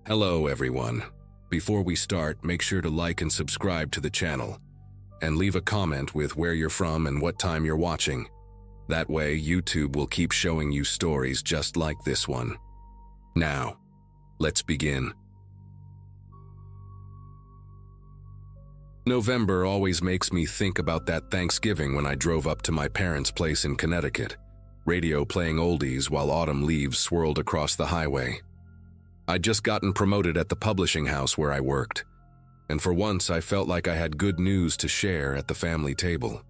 Hello everyone. Before we start, make sure to like and subscribe to the channel, and leave a comment with where you're from and what time you're watching. That way, YouTube will keep showing you stories just like this one. Now, let's begin. November always makes me think about that Thanksgiving when I drove up to my parents' place in Connecticut, radio playing oldies while autumn leaves swirled across the highway. I'd just gotten promoted at the publishing house where I worked, and for once I felt like I had good news to share at the family table.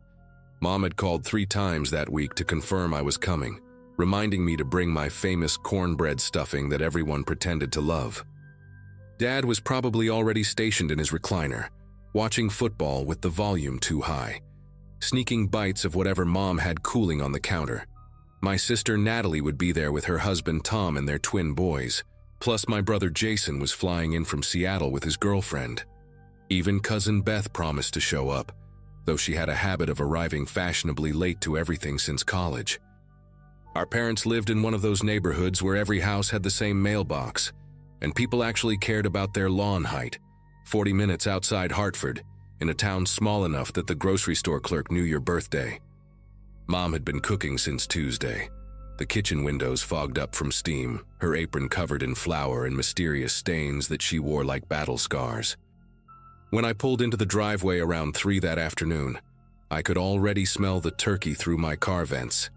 Mom had called 3 times that week to confirm I was coming, reminding me to bring my famous cornbread stuffing that everyone pretended to love. Dad was probably already stationed in his recliner, watching football with the volume too high, sneaking bites of whatever Mom had cooling on the counter. My sister Natalie would be there with her husband Tom and their twin boys. Plus, my brother Jason was flying in from Seattle with his girlfriend. Even cousin Beth promised to show up, though she had a habit of arriving fashionably late to everything since college. Our parents lived in one of those neighborhoods where every house had the same mailbox, and people actually cared about their lawn height, 40 minutes outside Hartford, in a town small enough that the grocery store clerk knew your birthday. Mom had been cooking since Tuesday. The kitchen windows fogged up from steam, her apron covered in flour and mysterious stains that she wore like battle scars. When I pulled into the driveway around 3 that afternoon, I could already smell the turkey through my car vents,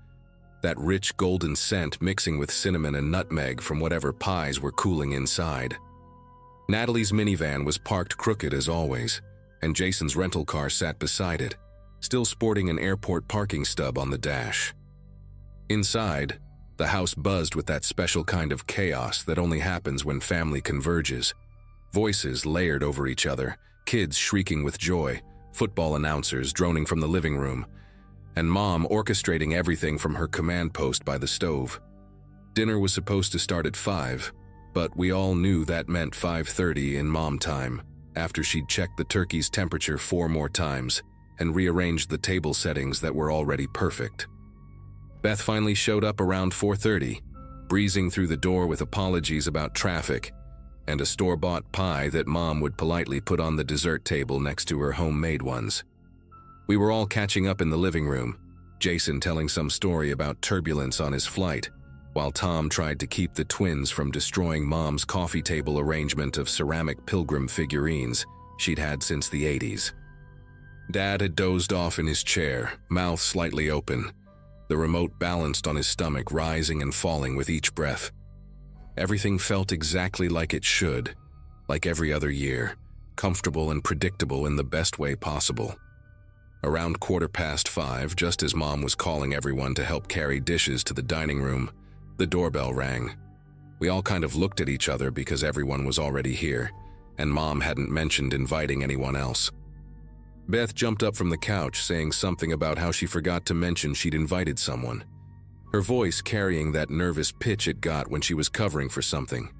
that rich golden scent mixing with cinnamon and nutmeg from whatever pies were cooling inside. Natalie's minivan was parked crooked as always, and Jason's rental car sat beside it, still sporting an airport parking stub on the dash. Inside, the house buzzed with that special kind of chaos that only happens when family converges. Voices layered over each other, kids shrieking with joy, football announcers droning from the living room, and Mom orchestrating everything from her command post by the stove. Dinner was supposed to start at 5, but we all knew that meant 5:30 in Mom time, after she'd checked the turkey's temperature 4 more times and rearranged the table settings that were already perfect. Beth finally showed up around 4:30, breezing through the door with apologies about traffic and a store-bought pie that Mom would politely put on the dessert table next to her homemade ones. We were all catching up in the living room, Jason telling some story about turbulence on his flight, while Tom tried to keep the twins from destroying Mom's coffee table arrangement of ceramic pilgrim figurines she'd had since the 80s. Dad had dozed off in his chair, mouth slightly open, the remote balanced on his stomach, rising and falling with each breath. Everything felt exactly like it should, like every other year, comfortable and predictable in the best way possible. Around 5:15, just as Mom was calling everyone to help carry dishes to the dining room, the doorbell rang. We all kind of looked at each other because everyone was already here, and Mom hadn't mentioned inviting anyone else. Beth jumped up from the couch, saying something about how she forgot to mention she'd invited someone, her voice carrying that nervous pitch it got when she was covering for something.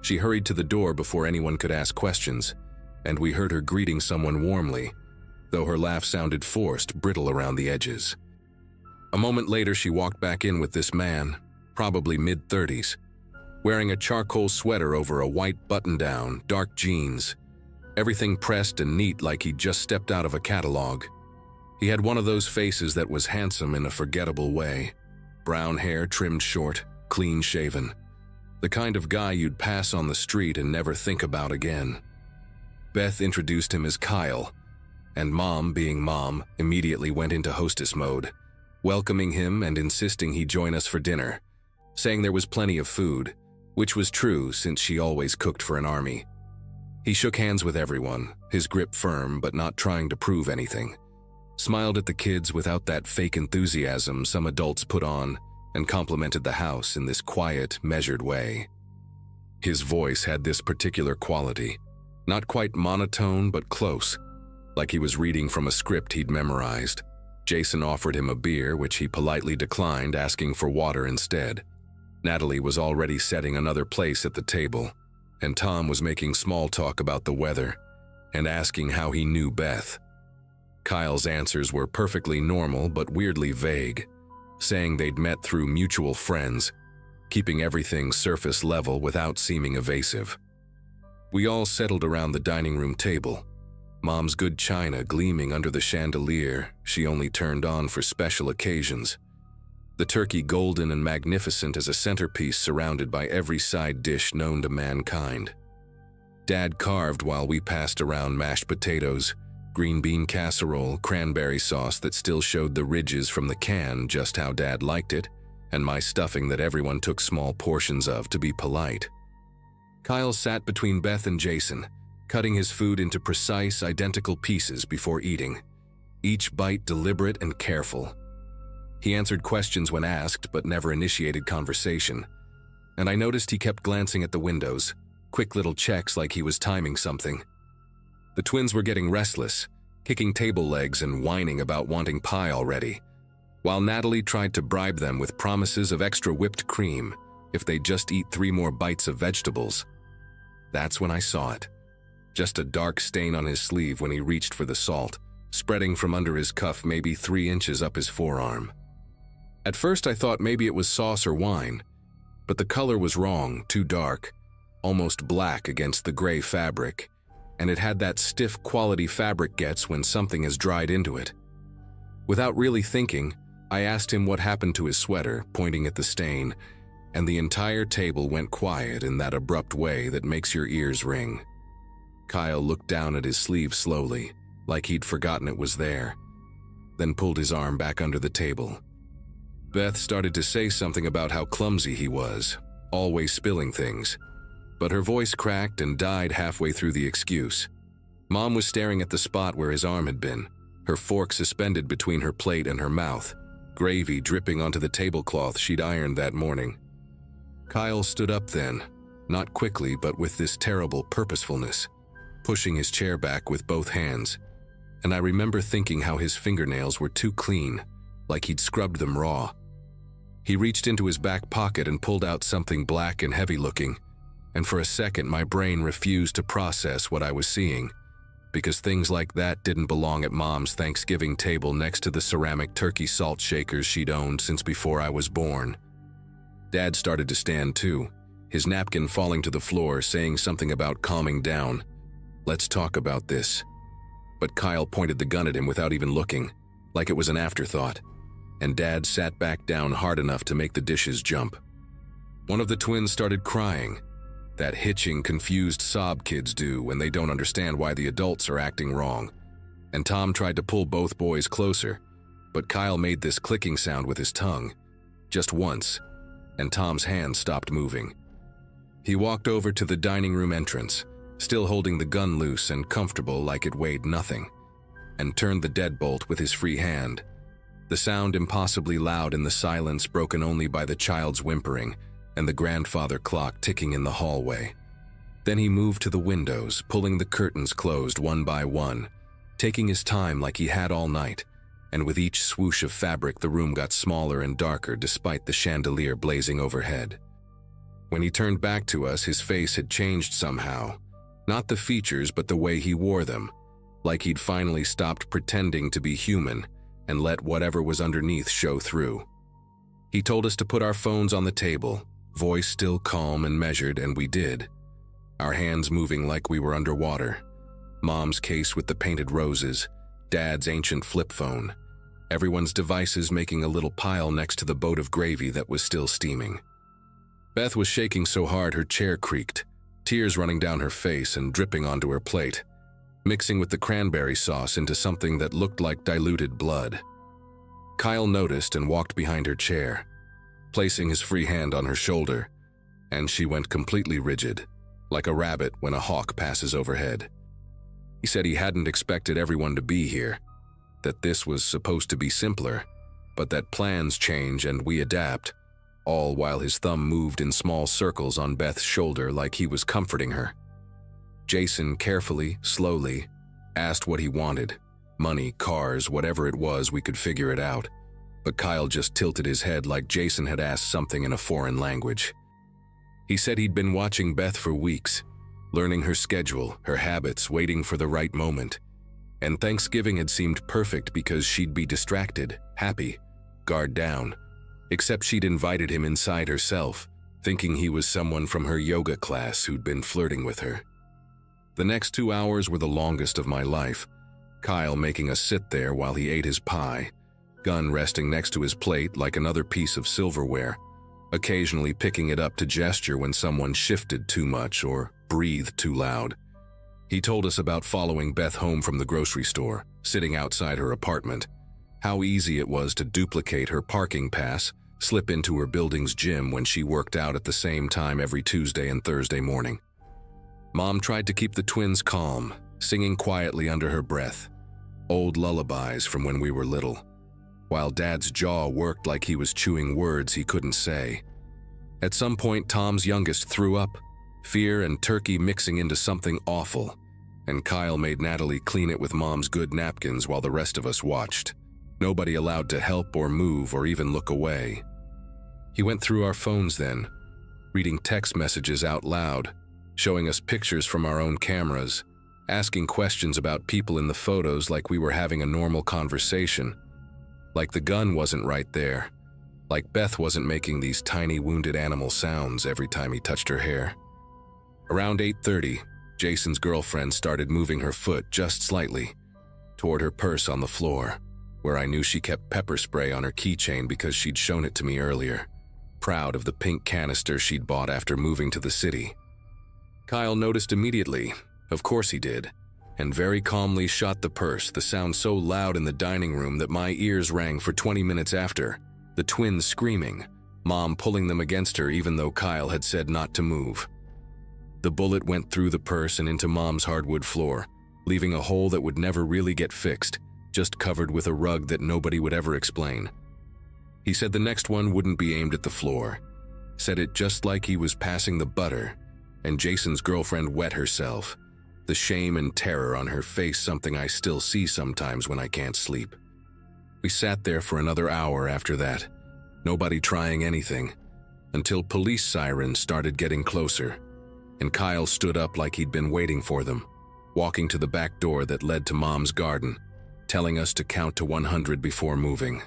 She hurried to the door before anyone could ask questions, and we heard her greeting someone warmly, though her laugh sounded forced, brittle around the edges. A moment later, she walked back in with this man, probably mid-30s, wearing a charcoal sweater over a white button-down, dark jeans, everything pressed and neat like he'd just stepped out of a catalog. He had one of those faces that was handsome in a forgettable way. Brown hair trimmed short, clean-shaven. The kind of guy you'd pass on the street and never think about again. Beth introduced him as Kyle, and Mom, being Mom, immediately went into hostess mode, welcoming him and insisting he join us for dinner, saying there was plenty of food, which was true since she always cooked for an army. He shook hands with everyone, his grip firm but not trying to prove anything, smiled at the kids without that fake enthusiasm some adults put on, and complimented the house in this quiet, measured way. His voice had this particular quality, not quite monotone but close, like he was reading from a script he'd memorized. Jason offered him a beer, which he politely declined, asking for water instead. Natalie was already setting another place at the table, and Tom was making small talk about the weather and asking how he knew Beth. Kyle's answers were perfectly normal but weirdly vague, saying they'd met through mutual friends, keeping everything surface level without seeming evasive. We all settled around the dining room table, Mom's good china gleaming under the chandelier she only turned on for special occasions. The turkey golden and magnificent as a centerpiece surrounded by every side dish known to mankind. Dad carved while we passed around mashed potatoes, green bean casserole, cranberry sauce that still showed the ridges from the can just how Dad liked it, and my stuffing that everyone took small portions of to be polite. Kyle sat between Beth and Jason, cutting his food into precise, identical pieces before eating, each bite deliberate and careful. He answered questions when asked but never initiated conversation, and I noticed he kept glancing at the windows, quick little checks like he was timing something. The twins were getting restless, kicking table legs and whining about wanting pie already, while Natalie tried to bribe them with promises of extra whipped cream if they'd just eat 3 more bites of vegetables. That's when I saw it. Just a dark stain on his sleeve when he reached for the salt, spreading from under his cuff maybe 3 inches up his forearm. At first I thought maybe it was sauce or wine, but the color was wrong, too dark, almost black against the gray fabric, and it had that stiff quality fabric gets when something has dried into it. Without really thinking, I asked him what happened to his sweater, pointing at the stain, and the entire table went quiet in that abrupt way that makes your ears ring. Kyle looked down at his sleeve slowly, like he'd forgotten it was there, then pulled his arm back under the table. Beth started to say something about how clumsy he was, always spilling things, but her voice cracked and died halfway through the excuse. Mom was staring at the spot where his arm had been, her fork suspended between her plate and her mouth, gravy dripping onto the tablecloth she'd ironed that morning. Kyle stood up then, not quickly but with this terrible purposefulness, pushing his chair back with both hands, and I remember thinking how his fingernails were too clean, like he'd scrubbed them raw. He reached into his back pocket and pulled out something black and heavy-looking, and for a second my brain refused to process what I was seeing, because things like that didn't belong at Mom's Thanksgiving table next to the ceramic turkey salt shakers she'd owned since before I was born. Dad started to stand too, his napkin falling to the floor, saying something about calming down. "Let's talk about this." But Kyle pointed the gun at him without even looking, like it was an afterthought, and Dad sat back down hard enough to make the dishes jump. One of the twins started crying, that hitching, confused sob kids do when they don't understand why the adults are acting wrong, and Tom tried to pull both boys closer, but Kyle made this clicking sound with his tongue, just once, and Tom's hand stopped moving. He walked over to the dining room entrance, still holding the gun loose and comfortable like it weighed nothing, and turned the deadbolt with his free hand, the sound impossibly loud in the silence broken only by the child's whimpering and the grandfather clock ticking in the hallway. Then he moved to the windows, pulling the curtains closed one by one, taking his time like he had all night, and with each swoosh of fabric the room got smaller and darker despite the chandelier blazing overhead. When he turned back to us, his face had changed somehow, not the features but the way he wore them, like he'd finally stopped pretending to be human and let whatever was underneath show through. He told us to put our phones on the table, voice still calm and measured, and we did, our hands moving like we were underwater. Mom's case with the painted roses, Dad's ancient flip phone, everyone's devices making a little pile next to the boat of gravy that was still steaming. Beth was shaking so hard her chair creaked, tears running down her face and dripping onto her plate, mixing with the cranberry sauce into something that looked like diluted blood. Kyle noticed and walked behind her chair, placing his free hand on her shoulder, and she went completely rigid, like a rabbit when a hawk passes overhead. He said he hadn't expected everyone to be here, that this was supposed to be simpler, but that plans change and we adapt, all while his thumb moved in small circles on Beth's shoulder like he was comforting her. Jason carefully, slowly, asked what he wanted. Money, cars, whatever it was, we could figure it out. But Kyle just tilted his head like Jason had asked something in a foreign language. He said he'd been watching Beth for weeks, learning her schedule, her habits, waiting for the right moment. And Thanksgiving had seemed perfect because she'd be distracted, happy, guard down. Except she'd invited him inside herself, thinking he was someone from her yoga class who'd been flirting with her. The next 2 hours were the longest of my life. Kyle making us sit there while he ate his pie, gun resting next to his plate like another piece of silverware, occasionally picking it up to gesture when someone shifted too much or breathed too loud. He told us about following Beth home from the grocery store, sitting outside her apartment, how easy it was to duplicate her parking pass, slip into her building's gym when she worked out at the same time every Tuesday and Thursday morning. Mom tried to keep the twins calm, singing quietly under her breath, old lullabies from when we were little, while Dad's jaw worked like he was chewing words he couldn't say. At some point, Tom's youngest threw up, fear and turkey mixing into something awful, and Kyle made Natalie clean it with Mom's good napkins while the rest of us watched. Nobody allowed to help or move or even look away. He went through our phones then, reading text messages out loud, showing us pictures from our own cameras, asking questions about people in the photos like we were having a normal conversation, like the gun wasn't right there, like Beth wasn't making these tiny wounded animal sounds every time he touched her hair. Around 8:30, Jason's girlfriend started moving her foot just slightly toward her purse on the floor, where I knew she kept pepper spray on her keychain because she'd shown it to me earlier, proud of the pink canister she'd bought after moving to the city. Kyle noticed immediately, of course he did, and very calmly shot the purse, the sound so loud in the dining room that my ears rang for 20 minutes after, the twins screaming, Mom pulling them against her even though Kyle had said not to move. The bullet went through the purse and into Mom's hardwood floor, leaving a hole that would never really get fixed, just covered with a rug that nobody would ever explain. He said the next one wouldn't be aimed at the floor, said it just like he was passing the butter, and Jason's girlfriend wet herself, the shame and terror on her face something I still see sometimes when I can't sleep. We sat there for another hour after that, nobody trying anything, until police sirens started getting closer, and Kyle stood up like he'd been waiting for them, walking to the back door that led to Mom's garden, telling us to count to 100 before moving.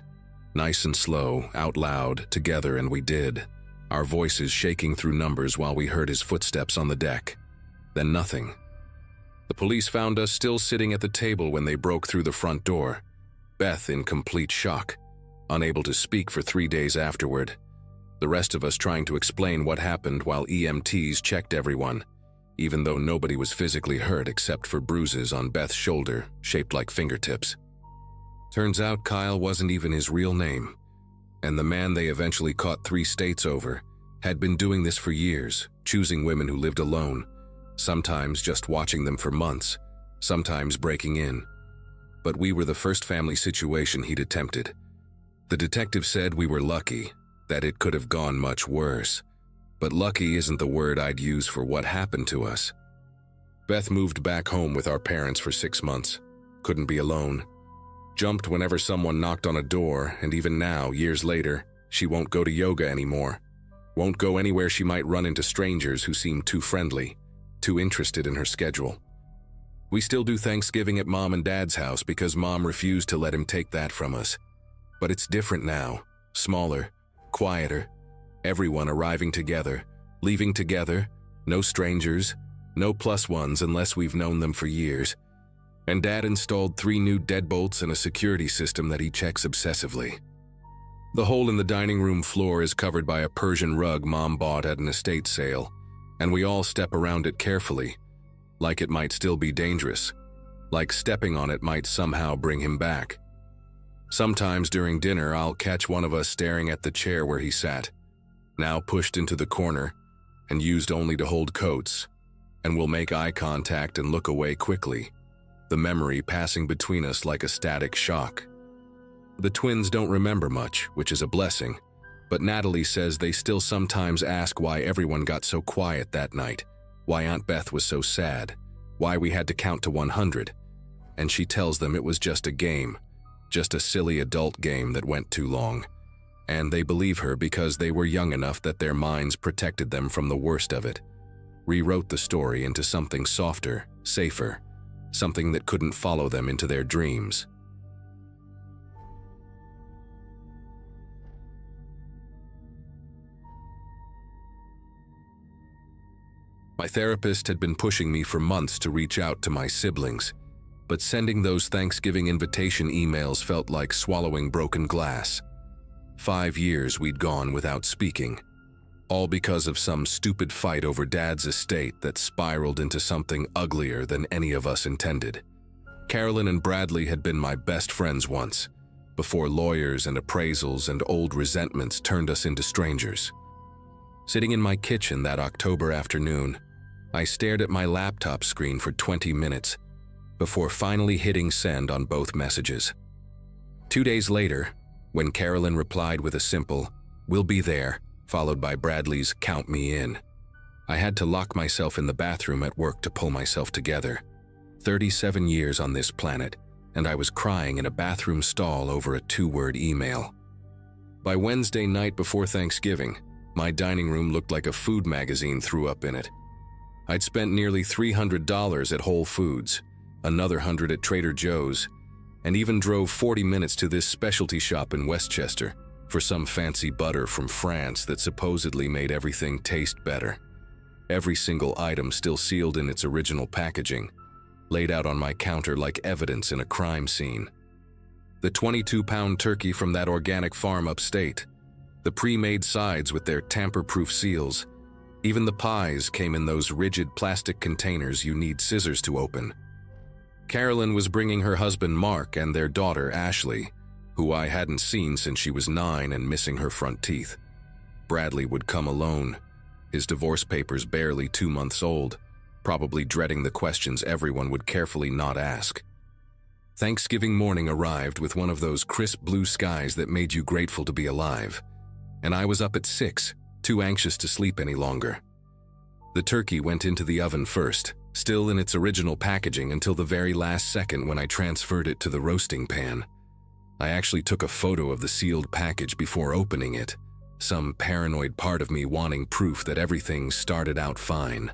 Nice and slow, out loud, together, and we did, our voices shaking through numbers while we heard his footsteps on the deck. Then nothing. The police found us still sitting at the table when they broke through the front door, Beth in complete shock, unable to speak for 3 days afterward. The rest of us trying to explain what happened while EMTs checked everyone, even though nobody was physically hurt except for bruises on Beth's shoulder, shaped like fingertips. Turns out Kyle wasn't even his real name, and the man they eventually caught 3 states over had been doing this for years, choosing women who lived alone, sometimes just watching them for months, sometimes breaking in. But we were the first family situation he'd attempted. The detective said we were lucky, that it could have gone much worse. But lucky isn't the word I'd use for what happened to us. Beth moved back home with our parents for 6 months, couldn't be alone. Jumped whenever someone knocked on a door, and even now, years later, she won't go to yoga anymore. Won't go anywhere she might run into strangers who seem too friendly, too interested in her schedule. We still do Thanksgiving at Mom and Dad's house because Mom refused to let him take that from us. But it's different now, smaller, quieter, everyone arriving together, leaving together, no strangers, no plus ones unless we've known them for years. And Dad installed 3 new deadbolts and a security system that he checks obsessively. The hole in the dining room floor is covered by a Persian rug Mom bought at an estate sale, and we all step around it carefully, like it might still be dangerous, like stepping on it might somehow bring him back. Sometimes during dinner, I'll catch one of us staring at the chair where he sat, now pushed into the corner and used only to hold coats, and we'll make eye contact and look away quickly, the memory passing between us like a static shock. The twins don't remember much, which is a blessing, but Natalie says they still sometimes ask why everyone got so quiet that night, why Aunt Beth was so sad, why we had to count to 100, and she tells them it was just a game, just a silly adult game that went too long. And they believe her because they were young enough that their minds protected them from the worst of it, rewrote the story into something softer, safer, something that couldn't follow them into their dreams. My therapist had been pushing me for months to reach out to my siblings, but sending those Thanksgiving invitation emails felt like swallowing broken glass. 5 years we'd gone without speaking, all because of some stupid fight over Dad's estate that spiraled into something uglier than any of us intended. Carolyn and Bradley had been my best friends once, before lawyers and appraisals and old resentments turned us into strangers. Sitting in my kitchen that October afternoon, I stared at my laptop screen for 20 minutes before finally hitting send on both messages. 2 days later, when Carolyn replied with a simple, "We'll be there," followed by Bradley's "Count me in," I had to lock myself in the bathroom at work to pull myself together. 37 years on this planet, and I was crying in a bathroom stall over a 2-word email. By Wednesday night before Thanksgiving, my dining room looked like a food magazine threw up in it. I'd spent nearly $300 at Whole Foods, another $100 at Trader Joe's, and even drove 40 minutes to this specialty shop in Westchester for some fancy butter from France that supposedly made everything taste better. Every single item still sealed in its original packaging, laid out on my counter like evidence in a crime scene. The 22-pound turkey from that organic farm upstate, the pre-made sides with their tamper-proof seals, even the pies came in those rigid plastic containers you need scissors to open. Carolyn was bringing her husband Mark and their daughter Ashley, who I hadn't seen since she was 9 and missing her front teeth. Bradley would come alone, his divorce papers barely 2 months old, probably dreading the questions everyone would carefully not ask. Thanksgiving morning arrived with one of those crisp blue skies that made you grateful to be alive, and I was up at 6, too anxious to sleep any longer. The turkey went into the oven first, still in its original packaging until the very last second when I transferred it to the roasting pan. I actually took a photo of the sealed package before opening it, some paranoid part of me wanting proof that everything started out fine.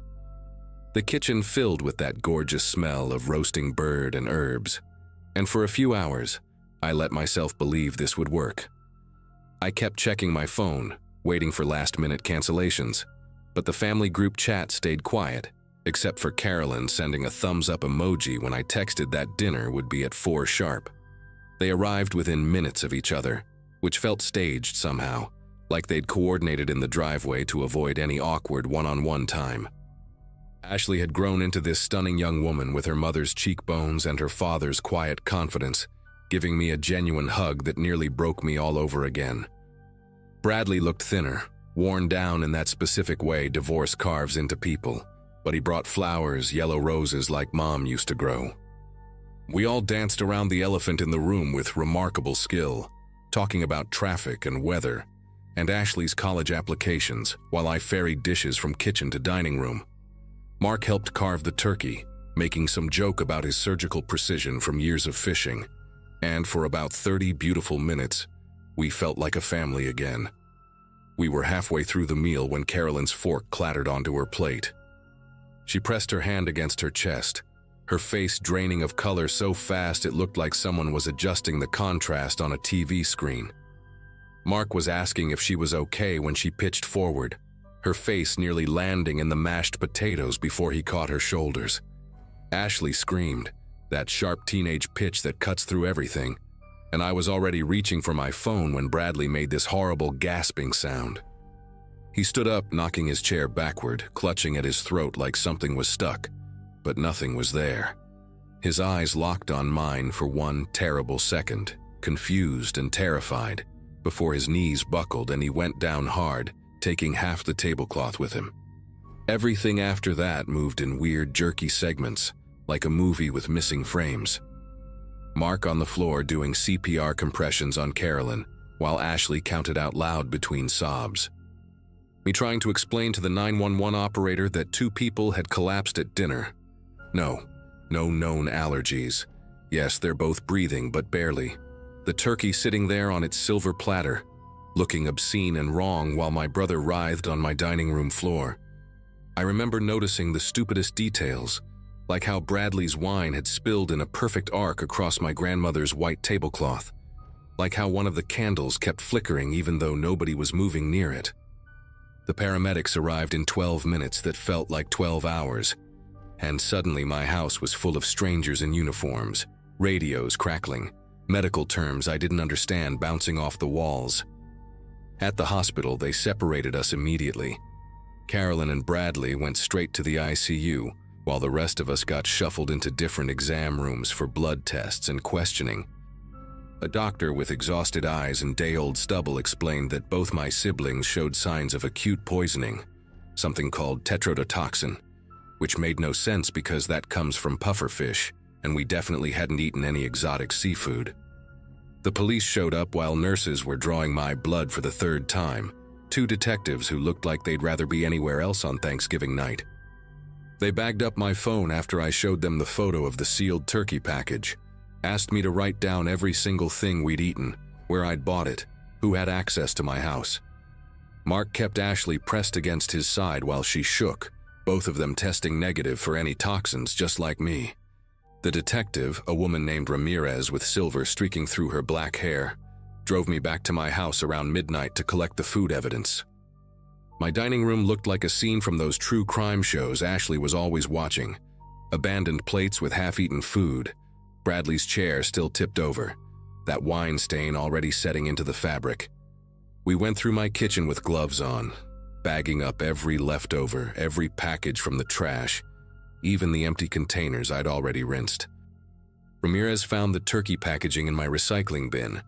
The kitchen filled with that gorgeous smell of roasting bird and herbs, and for a few hours, I let myself believe this would work. I kept checking my phone, waiting for last-minute cancellations, but the family group chat stayed quiet, except for Carolyn sending a thumbs-up emoji when I texted that dinner would be at 4 sharp. They arrived within minutes of each other, which felt staged somehow, like they'd coordinated in the driveway to avoid any awkward one-on-one time. Ashley had grown into this stunning young woman with her mother's cheekbones and her father's quiet confidence, giving me a genuine hug that nearly broke me all over again. Bradley looked thinner, worn down in that specific way divorce carves into people, but he brought flowers, yellow roses like Mom used to grow. We all danced around the elephant in the room with remarkable skill, talking about traffic and weather, and Ashley's college applications, while I ferried dishes from kitchen to dining room. Mark helped carve the turkey, making some joke about his surgical precision from years of fishing, and for about 30 beautiful minutes, we felt like a family again. We were halfway through the meal when Carolyn's fork clattered onto her plate. She pressed her hand against her chest, her face draining of color so fast it looked like someone was adjusting the contrast on a TV screen. Mark was asking if she was okay when she pitched forward, her face nearly landing in the mashed potatoes before he caught her shoulders. Ashley screamed, that sharp teenage pitch that cuts through everything, and I was already reaching for my phone when Bradley made this horrible gasping sound. He stood up, knocking his chair backward, clutching at his throat like something was stuck, but nothing was there. His eyes locked on mine for one terrible second, confused and terrified, before his knees buckled and he went down hard, taking half the tablecloth with him. Everything after that moved in weird, jerky segments, like a movie with missing frames. Mark on the floor doing CPR compressions on Carolyn, while Ashley counted out loud between sobs. Me trying to explain to the 911 operator that 2 people had collapsed at dinner. No known allergies. Yes, they're both breathing, but barely. The turkey sitting there on its silver platter, looking obscene and wrong while my brother writhed on my dining room floor. I remember noticing the stupidest details, like how Bradley's wine had spilled in a perfect arc across my grandmother's white tablecloth, like how one of the candles kept flickering even though nobody was moving near it. The paramedics arrived in 12 minutes that felt like 12 hours, and suddenly my house was full of strangers in uniforms, radios crackling, medical terms I didn't understand bouncing off the walls. At the hospital, they separated us immediately. Carolyn and Bradley went straight to the ICU, while the rest of us got shuffled into different exam rooms for blood tests and questioning. A doctor with exhausted eyes and day-old stubble explained that both my siblings showed signs of acute poisoning, something called tetrodotoxin, which made no sense because that comes from pufferfish, and we definitely hadn't eaten any exotic seafood. The police showed up while nurses were drawing my blood for the third time, 2 detectives who looked like they'd rather be anywhere else on Thanksgiving night. They bagged up my phone after I showed them the photo of the sealed turkey package, asked me to write down every single thing we'd eaten, where I'd bought it, who had access to my house. Mark kept Ashley pressed against his side while she shook, both of them testing negative for any toxins just like me. The detective, a woman named Ramirez with silver streaking through her black hair, drove me back to my house around midnight to collect the food evidence. My dining room looked like a scene from those true crime shows Ashley was always watching. Abandoned plates with half-eaten food, Bradley's chair still tipped over, that wine stain already setting into the fabric. We went through my kitchen with gloves on, bagging up every leftover, every package from the trash, even the empty containers I'd already rinsed. Ramirez found the turkey packaging in my recycling bin,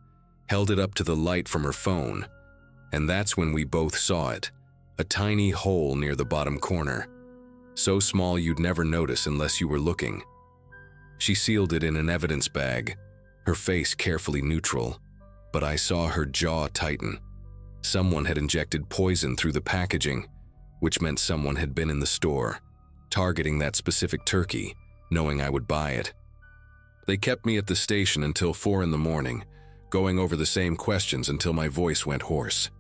held it up to the light from her phone, and that's when we both saw it, a tiny hole near the bottom corner, so small you'd never notice unless you were looking. She sealed it in an evidence bag, her face carefully neutral, but I saw her jaw tighten. Someone had injected poison through the packaging, which meant someone had been in the store, targeting that specific turkey, knowing I would buy it. They kept me at the station until 4 in the morning, going over the same questions until my voice went hoarse.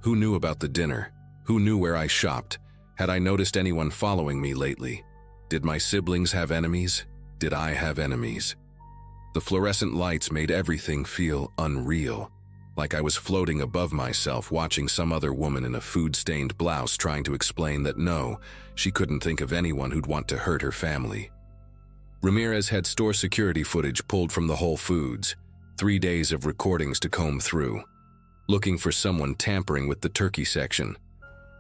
Who knew about the dinner? Who knew where I shopped? Had I noticed anyone following me lately? Did my siblings have enemies? Did I have enemies? The fluorescent lights made everything feel unreal, like I was floating above myself watching some other woman in a food-stained blouse trying to explain that no, she couldn't think of anyone who'd want to hurt her family. Ramirez had store security footage pulled from the Whole Foods, 3 days of recordings to comb through, looking for someone tampering with the turkey section.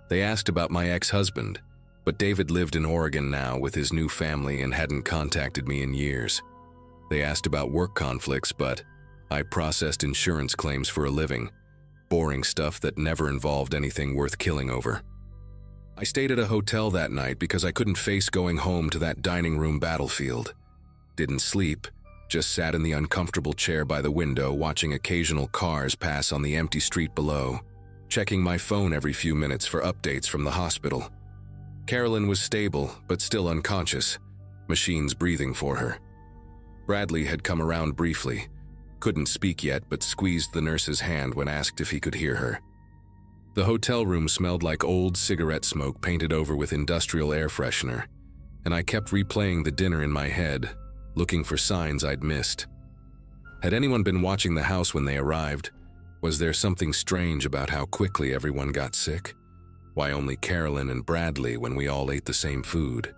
They asked about my ex-husband, but David lived in Oregon now with his new family and hadn't contacted me in years. They asked about work conflicts, but I processed insurance claims for a living, boring stuff that never involved anything worth killing over. I stayed at a hotel that night because I couldn't face going home to that dining room battlefield. Didn't sleep, just sat in the uncomfortable chair by the window watching occasional cars pass on the empty street below, checking my phone every few minutes for updates from the hospital. Carolyn was stable, but still unconscious, machines breathing for her. Bradley had come around briefly, couldn't speak yet but squeezed the nurse's hand when asked if he could hear her. The hotel room smelled like old cigarette smoke painted over with industrial air freshener, and I kept replaying the dinner in my head, looking for signs I'd missed. Had anyone been watching the house when they arrived? Was there something strange about how quickly everyone got sick? Why only Carolyn and Bradley when we all ate the same food?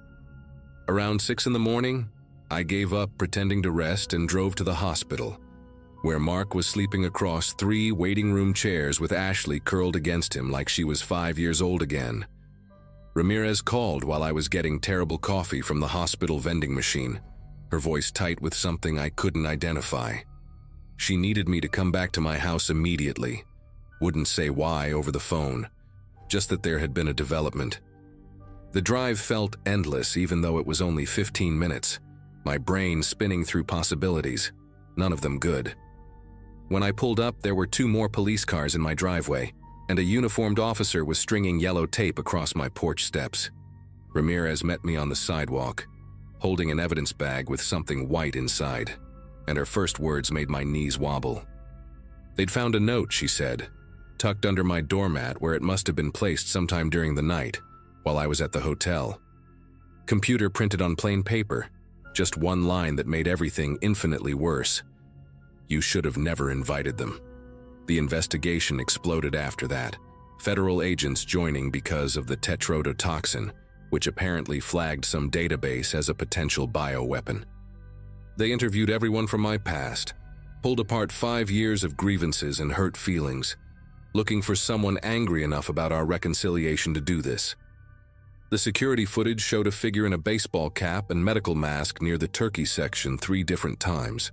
Around 6 in the morning, I gave up pretending to rest and drove to the hospital, where Mark was sleeping across 3 waiting room chairs with Ashley curled against him like she was 5 years old again. Ramirez called while I was getting terrible coffee from the hospital vending machine, her voice tight with something I couldn't identify. She needed me to come back to my house immediately. Wouldn't say why over the phone, just that there had been a development. The drive felt endless even though it was only 15 minutes, my brain spinning through possibilities, none of them good. When I pulled up, there were 2 more police cars in my driveway, and a uniformed officer was stringing yellow tape across my porch steps. Ramirez met me on the sidewalk, holding an evidence bag with something white inside, and her first words made my knees wobble. They'd found a note, she said, tucked under my doormat where it must have been placed sometime during the night, while I was at the hotel. Computer printed on plain paper, just one line that made everything infinitely worse. You should have never invited them. The investigation exploded after that, federal agents joining because of the tetrodotoxin, which apparently flagged some database as a potential bioweapon. They interviewed everyone from my past, pulled apart 5 years of grievances and hurt feelings, looking for someone angry enough about our reconciliation to do this. The security footage showed a figure in a baseball cap and medical mask near the turkey section 3 different times,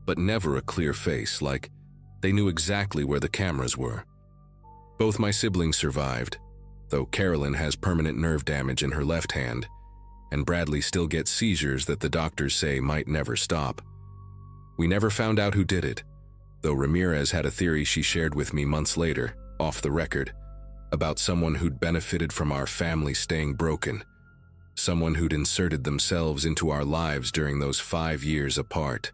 but never a clear face, like they knew exactly where the cameras were. Both my siblings survived, though Carolyn has permanent nerve damage in her left hand, and Bradley still gets seizures that the doctors say might never stop. We never found out who did it, though Ramirez had a theory she shared with me months later, off the record, about someone who'd benefited from our family staying broken, someone who'd inserted themselves into our lives during those 5 years apart.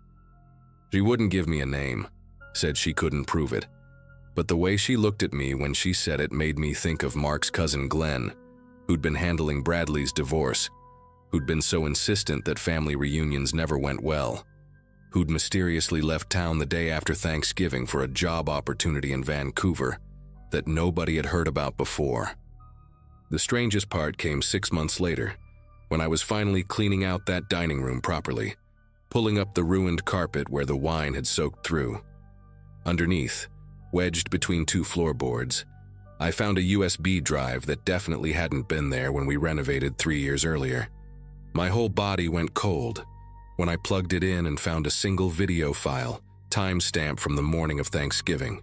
She wouldn't give me a name, said she couldn't prove it, but the way she looked at me when she said it made me think of Mark's cousin Glenn, who'd been handling Bradley's divorce, who'd been so insistent that family reunions never went well, who'd mysteriously left town the day after Thanksgiving for a job opportunity in Vancouver that nobody had heard about before. The strangest part came 6 months later, when I was finally cleaning out that dining room properly, pulling up the ruined carpet where the wine had soaked through. Underneath, wedged between 2 floorboards, I found a USB drive that definitely hadn't been there when we renovated 3 years earlier. My whole body went cold when I plugged it in and found a single video file, timestamped from the morning of Thanksgiving.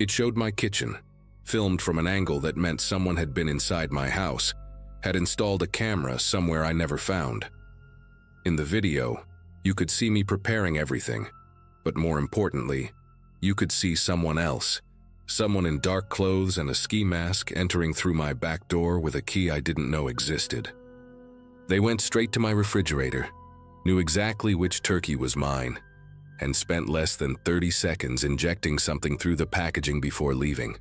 It showed my kitchen, filmed from an angle that meant someone had been inside my house, had installed a camera somewhere I never found. In the video, you could see me preparing everything, but more importantly, you could see someone else, someone in dark clothes and a ski mask entering through my back door with a key I didn't know existed. They went straight to my refrigerator, knew exactly which turkey was mine, and spent less than 30 seconds injecting something through the packaging before leaving.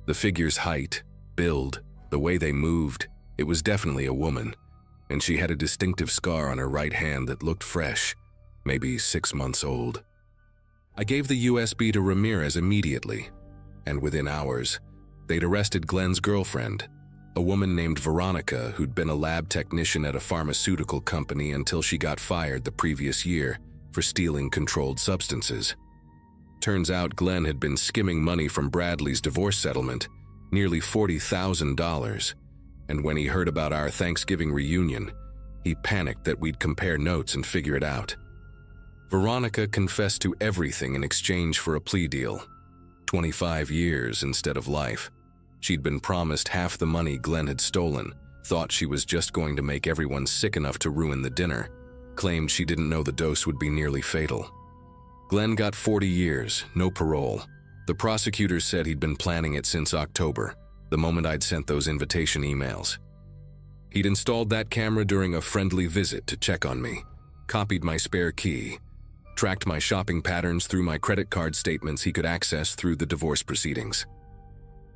The figure's height, build, the way they moved, it was definitely a woman, and she had a distinctive scar on her right hand that looked fresh, maybe 6 months old. I gave the USB to Ramirez immediately, and within hours, they'd arrested Glenn's girlfriend, a woman named Veronica who'd been a lab technician at a pharmaceutical company until she got fired the previous year for stealing controlled substances. Turns out Glenn had been skimming money from Bradley's divorce settlement, nearly $40,000, and when he heard about our Thanksgiving reunion, he panicked that we'd compare notes and figure it out. Veronica confessed to everything in exchange for a plea deal, 25 years instead of life. She'd been promised half the money Glenn had stolen, thought she was just going to make everyone sick enough to ruin the dinner, claimed she didn't know the dose would be nearly fatal. Glenn got 40 years, no parole. The prosecutors said he'd been planning it since October, the moment I'd sent those invitation emails. He'd installed that camera during a friendly visit to check on me, copied my spare key, tracked my shopping patterns through my credit card statements he could access through the divorce proceedings.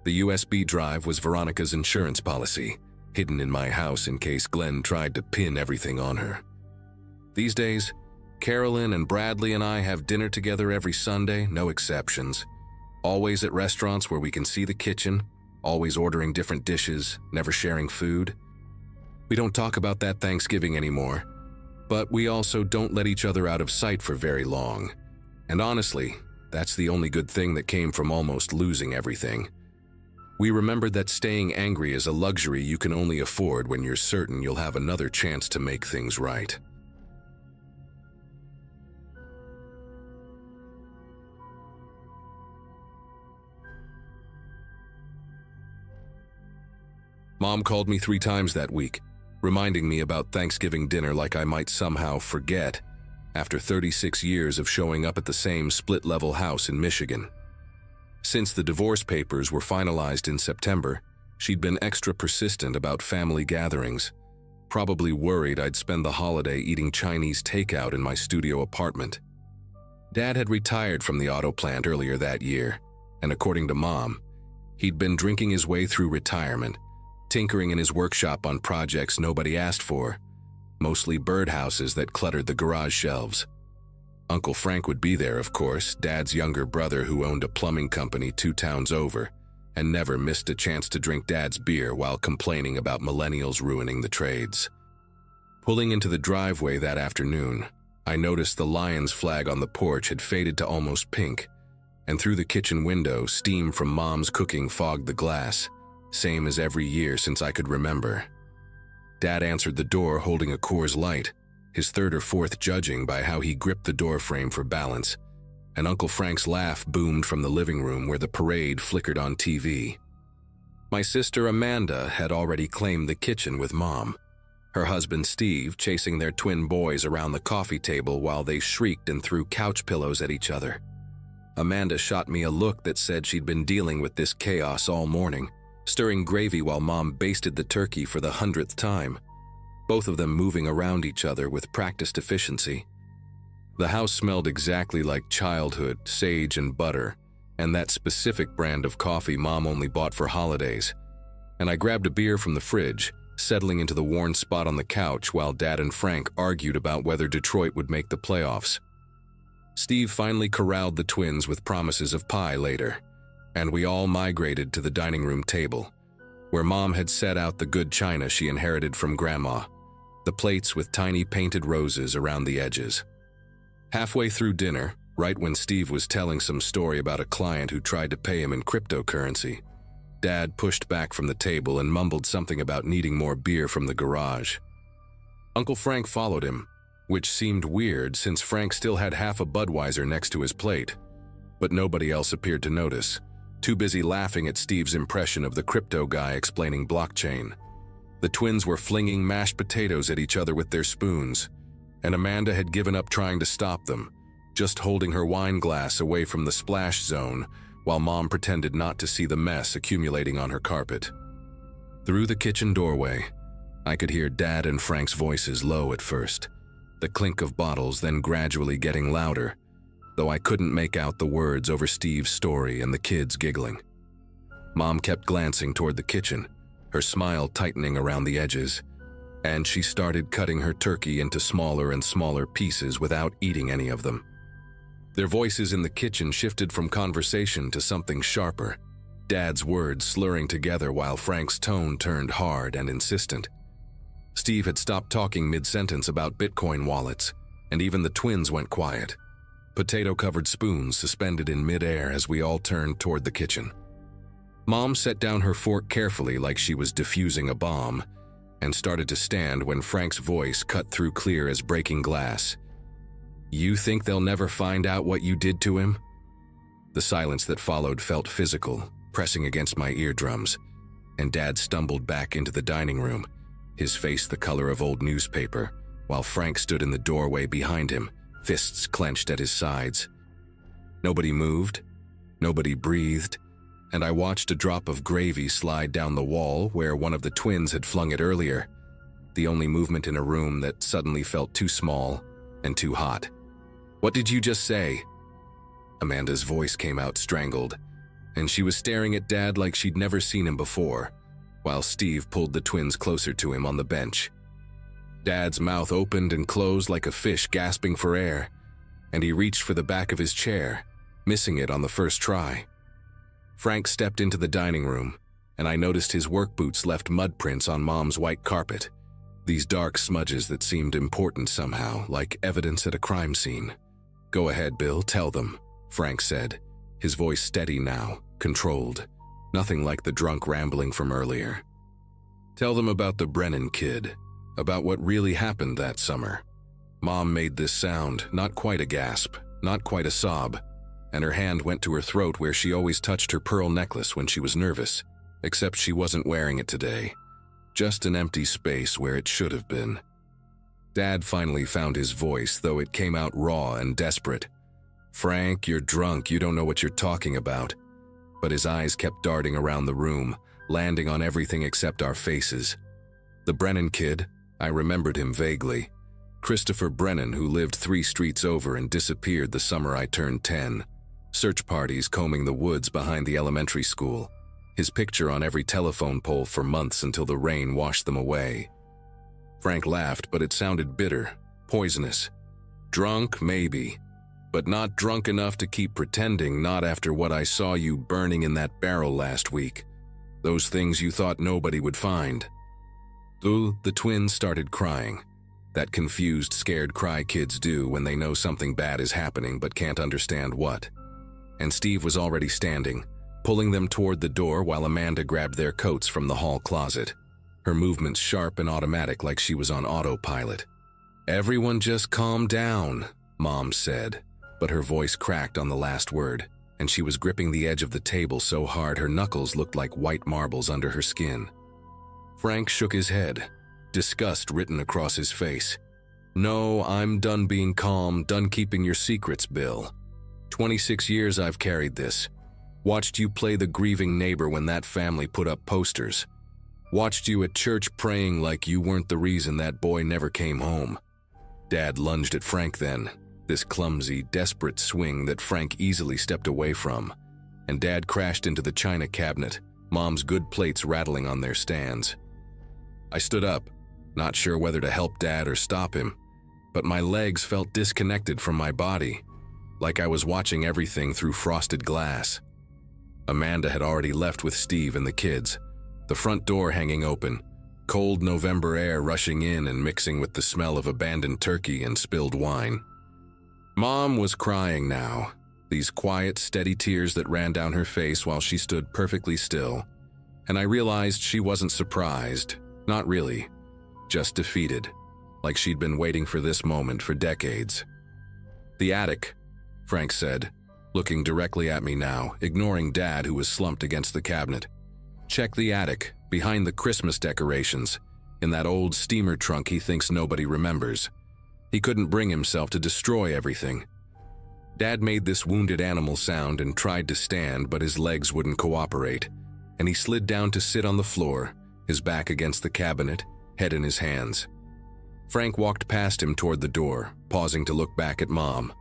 The USB drive was Veronica's insurance policy, hidden in my house in case Glenn tried to pin everything on her. These days, Carolyn and Bradley and I have dinner together every Sunday, no exceptions. Always at restaurants where we can see the kitchen, always ordering different dishes, never sharing food. We don't talk about that Thanksgiving anymore, but we also don't let each other out of sight for very long. And honestly, that's the only good thing that came from almost losing everything. We remembered that staying angry is a luxury you can only afford when you're certain you'll have another chance to make things right. Mom called me 3 times that week, reminding me about Thanksgiving dinner like I might somehow forget, after 36 years of showing up at the same split-level house in Michigan. Since the divorce papers were finalized in September, she'd been extra persistent about family gatherings, probably worried I'd spend the holiday eating Chinese takeout in my studio apartment. Dad had retired from the auto plant earlier that year, and according to Mom, he'd been drinking his way through retirement, tinkering in his workshop on projects nobody asked for, mostly birdhouses that cluttered the garage shelves. Uncle Frank would be there, of course, Dad's younger brother who owned a plumbing company 2 towns over, and never missed a chance to drink Dad's beer while complaining about millennials ruining the trades. Pulling into the driveway that afternoon, I noticed the Lions flag on the porch had faded to almost pink, and through the kitchen window, steam from Mom's cooking fogged the glass, same as every year since I could remember. Dad answered the door holding a Coors Light, his third or fourth judging by how he gripped the door frame for balance, and Uncle Frank's laugh boomed from the living room where the parade flickered on TV. My sister Amanda had already claimed the kitchen with Mom, her husband Steve chasing their twin boys around the coffee table while they shrieked and threw couch pillows at each other. Amanda shot me a look that said she'd been dealing with this chaos all morning, stirring gravy while Mom basted the turkey for the 100th time, both of them moving around each other with practiced efficiency. The house smelled exactly like childhood, sage and butter, and that specific brand of coffee Mom only bought for holidays. And I grabbed a beer from the fridge, settling into the worn spot on the couch while Dad and Frank argued about whether Detroit would make the playoffs. Steve finally corralled the twins with promises of pie later, and we all migrated to the dining room table, where Mom had set out the good china she inherited from Grandma, the plates with tiny painted roses around the edges. Halfway through dinner, right when Steve was telling some story about a client who tried to pay him in cryptocurrency, Dad pushed back from the table and mumbled something about needing more beer from the garage. Uncle Frank followed him, which seemed weird since Frank still had half a Budweiser next to his plate, but nobody else appeared to notice, too busy laughing at Steve's impression of the crypto guy explaining blockchain. The twins were flinging mashed potatoes at each other with their spoons, and Amanda had given up trying to stop them, just holding her wine glass away from the splash zone while Mom pretended not to see the mess accumulating on her carpet. Through the kitchen doorway, I could hear Dad and Frank's voices low at first, the clink of bottles then gradually getting louder, though I couldn't make out the words over Steve's story and the kids giggling. Mom kept glancing toward the kitchen, her smile tightening around the edges, and she started cutting her turkey into smaller and smaller pieces without eating any of them. Their voices in the kitchen shifted from conversation to something sharper, Dad's words slurring together while Frank's tone turned hard and insistent. Steve had stopped talking mid-sentence about Bitcoin wallets, and even the twins went quiet, potato-covered spoons suspended in mid-air as we all turned toward the kitchen. Mom set down her fork carefully like she was defusing a bomb, and started to stand when Frank's voice cut through clear as breaking glass. "You think they'll never find out what you did to him?" The silence that followed felt physical, pressing against my eardrums, and Dad stumbled back into the dining room, his face the color of old newspaper, while Frank stood in the doorway behind him, fists clenched at his sides. Nobody moved, nobody breathed, and I watched a drop of gravy slide down the wall where one of the twins had flung it earlier, the only movement in a room that suddenly felt too small and too hot. "What did you just say?" Amanda's voice came out strangled, and she was staring at Dad like she'd never seen him before, while Steve pulled the twins closer to him on the bench. Dad's mouth opened and closed like a fish gasping for air, and he reached for the back of his chair, missing it on the first try. Frank stepped into the dining room, and I noticed his work boots left mud prints on Mom's white carpet, these dark smudges that seemed important somehow, like evidence at a crime scene. "Go ahead, Bill, tell them," Frank said, his voice steady now, controlled, nothing like the drunk rambling from earlier. "Tell them about the Brennan kid, about what really happened that summer." Mom made this sound, not quite a gasp, not quite a sob, and her hand went to her throat where she always touched her pearl necklace when she was nervous, except she wasn't wearing it today. Just an empty space where it should have been. Dad finally found his voice, though it came out raw and desperate. "Frank, you're drunk, you don't know what you're talking about." But his eyes kept darting around the room, landing on everything except our faces. The Brennan kid, I remembered him vaguely. Christopher Brennan, who lived 3 streets over and disappeared the summer I turned 10. Search parties combing the woods behind the elementary school. His picture on every telephone pole for months until the rain washed them away. Frank laughed, but it sounded bitter, poisonous. "Drunk, maybe. But not drunk enough to keep pretending, not after what I saw you burning in that barrel last week. Those things you thought nobody would find. The twins started crying. That confused, scared cry kids do when they know something bad is happening but can't understand what. And Steve was already standing, pulling them toward the door while Amanda grabbed their coats from the hall closet. Her movements sharp and automatic like she was on autopilot. "Everyone just calm down," Mom said, but her voice cracked on the last word, and she was gripping the edge of the table so hard her knuckles looked like white marbles under her skin. Frank shook his head, disgust written across his face. "No, I'm done being calm, done keeping your secrets, Bill. 26 years I've carried this. Watched you play the grieving neighbor when that family put up posters. Watched you at church praying like you weren't the reason that boy never came home." Dad lunged at Frank then, this clumsy, desperate swing that Frank easily stepped away from, and Dad crashed into the china cabinet, Mom's good plates rattling on their stands. I stood up, not sure whether to help Dad or stop him, but my legs felt disconnected from my body, like I was watching everything through frosted glass. Amanda had already left with Steve and the kids, the front door hanging open, cold November air rushing in and mixing with the smell of abandoned turkey and spilled wine. Mom was crying now, these quiet, steady tears that ran down her face while she stood perfectly still, and I realized she wasn't surprised, not really, just defeated, like she'd been waiting for this moment for decades. "The attic," Frank said, looking directly at me now, ignoring Dad who was slumped against the cabinet. "Check the attic, behind the Christmas decorations, in that old steamer trunk he thinks nobody remembers. He couldn't bring himself to destroy everything." Dad made this wounded animal sound and tried to stand, but his legs wouldn't cooperate, and he slid down to sit on the floor, his back against the cabinet, head in his hands. Frank walked past him toward the door, pausing to look back at Mom.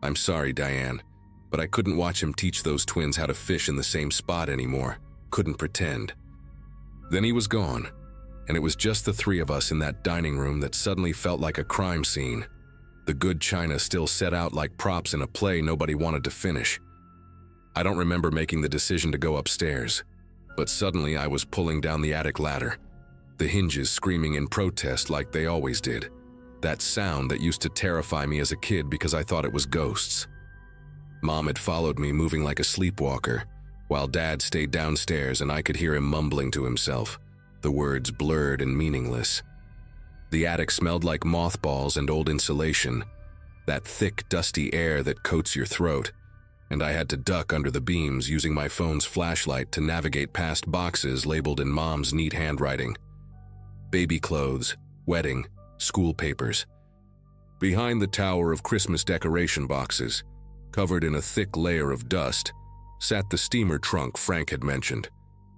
"I'm sorry, Diane, but I couldn't watch him teach those twins how to fish in the same spot anymore. Couldn't pretend." Then he was gone, and it was just the three of us in that dining room that suddenly felt like a crime scene. The good china still set out like props in a play nobody wanted to finish. I don't remember making the decision to go upstairs, but suddenly I was pulling down the attic ladder, the hinges screaming in protest like they always did, that sound that used to terrify me as a kid because I thought it was ghosts. Mom had followed me, moving like a sleepwalker, while Dad stayed downstairs and I could hear him mumbling to himself, the words blurred and meaningless. The attic smelled like mothballs and old insulation, that thick, dusty air that coats your throat, and I had to duck under the beams using my phone's flashlight to navigate past boxes labeled in Mom's neat handwriting. Baby clothes, wedding, school papers. Behind the tower of Christmas decoration boxes, covered in a thick layer of dust, sat the steamer trunk Frank had mentioned,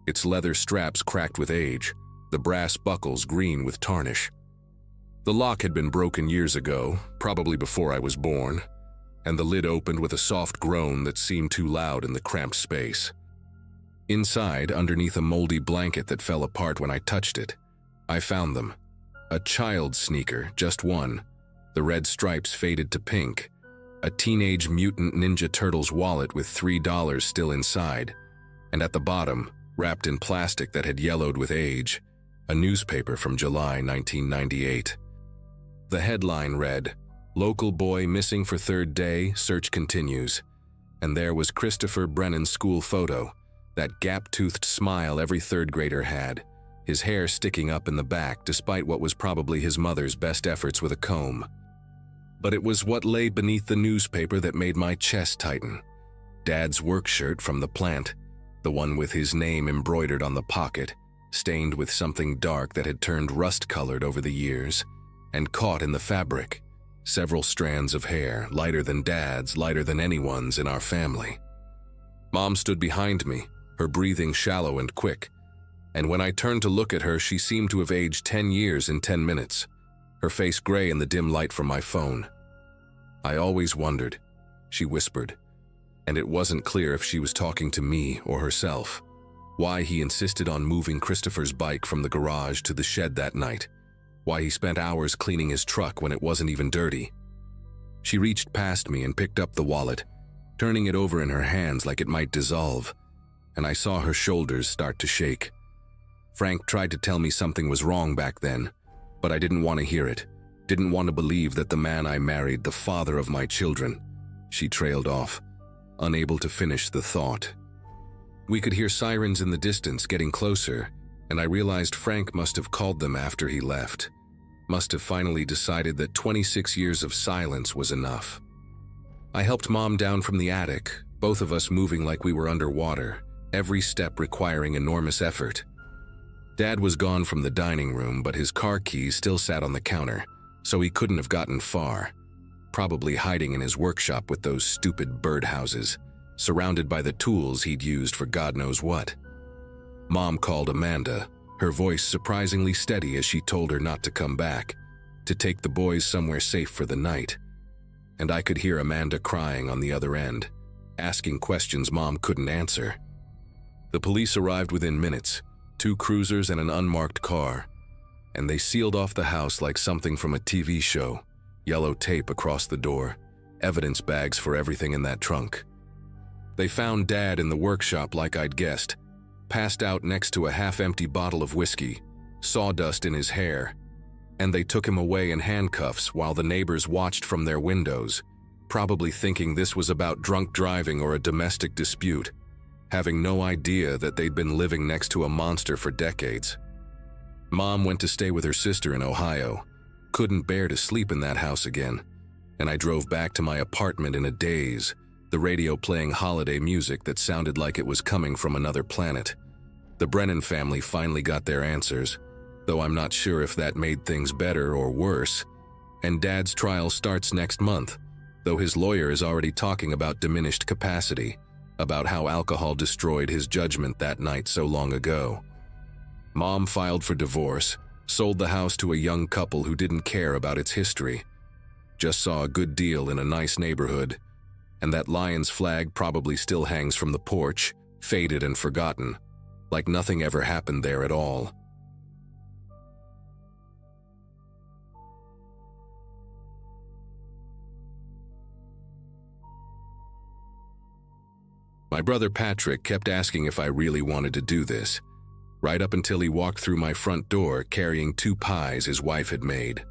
its leather straps cracked with age, the brass buckles green with tarnish. The lock had been broken years ago, probably before I was born, and the lid opened with a soft groan that seemed too loud in the cramped space. Inside, underneath a moldy blanket that fell apart when I touched it, I found them. A child's sneaker, just one, the red stripes faded to pink, a Teenage Mutant Ninja Turtles wallet with $3 still inside, and at the bottom, wrapped in plastic that had yellowed with age, a newspaper from July 1998. The headline read, "Local boy missing for third day, search continues." And there was Christopher Brennan's school photo, that gap-toothed smile every third grader had, his hair sticking up in the back despite what was probably his mother's best efforts with a comb. But it was what lay beneath the newspaper that made my chest tighten. Dad's work shirt from the plant, the one with his name embroidered on the pocket, stained with something dark that had turned rust-colored over the years, and caught in the fabric, several strands of hair, lighter than Dad's, lighter than anyone's in our family. Mom stood behind me, her breathing shallow and quick, and when I turned to look at her, she seemed to have aged 10 years in 10 minutes, her face gray in the dim light from my phone. "I always wondered," she whispered, and it wasn't clear if she was talking to me or herself, why he insisted on moving Christopher's bike from the garage to the shed that night, why he spent hours cleaning his truck when it wasn't even dirty. She reached past me and picked up the wallet, turning it over in her hands like it might dissolve, and I saw her shoulders start to shake. Frank tried to tell me something was wrong back then, but I didn't want to hear it. Didn't want to believe that the man I married, the father of my children. She trailed off, unable to finish the thought. We could hear sirens in the distance getting closer, and I realized Frank must have called them after he left. Must have finally decided that 26 years of silence was enough. I helped Mom down from the attic, both of us moving like we were underwater, every step requiring enormous effort. Dad was gone from the dining room, but his car keys still sat on the counter, so he couldn't have gotten far. Probably hiding in his workshop with those stupid birdhouses, surrounded by the tools he'd used for God knows what. Mom called Amanda, her voice surprisingly steady as she told her not to come back, to take the boys somewhere safe for the night. And I could hear Amanda crying on the other end, asking questions Mom couldn't answer. The police arrived within minutes, 2 cruisers and an unmarked car, and they sealed off the house like something from a TV show, yellow tape across the door, evidence bags for everything in that trunk. They found Dad in the workshop like I'd guessed, passed out next to a half-empty bottle of whiskey, sawdust in his hair, and they took him away in handcuffs while the neighbors watched from their windows, probably thinking this was about drunk driving or a domestic dispute, having no idea that they'd been living next to a monster for decades. Mom went to stay with her sister in Ohio, couldn't bear to sleep in that house again, and I drove back to my apartment in a daze, the radio playing holiday music that sounded like it was coming from another planet. The Brennan family finally got their answers, though I'm not sure if that made things better or worse, and Dad's trial starts next month, though his lawyer is already talking about diminished capacity, about how alcohol destroyed his judgment that night so long ago. Mom filed for divorce, sold the house to a young couple who didn't care about its history, just saw a good deal in a nice neighborhood, and that Lions flag probably still hangs from the porch, faded and forgotten, like nothing ever happened there at all. My brother Patrick kept asking if I really wanted to do this, right up until he walked through my front door carrying 2 pies his wife had made.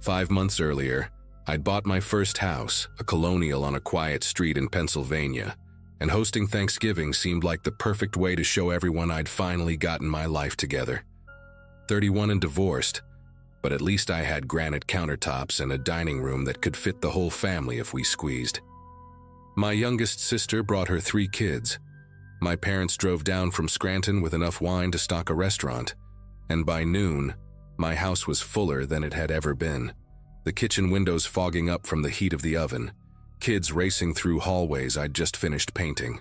5 months earlier, I'd bought my first house, a colonial on a quiet street in Pennsylvania, and hosting Thanksgiving seemed like the perfect way to show everyone I'd finally gotten my life together. 31 and divorced, but at least I had granite countertops and a dining room that could fit the whole family if we squeezed. My youngest sister brought her 3 kids. My parents drove down from Scranton with enough wine to stock a restaurant, and by noon, my house was fuller than it had ever been. The kitchen windows fogging up from the heat of the oven, kids racing through hallways I'd just finished painting.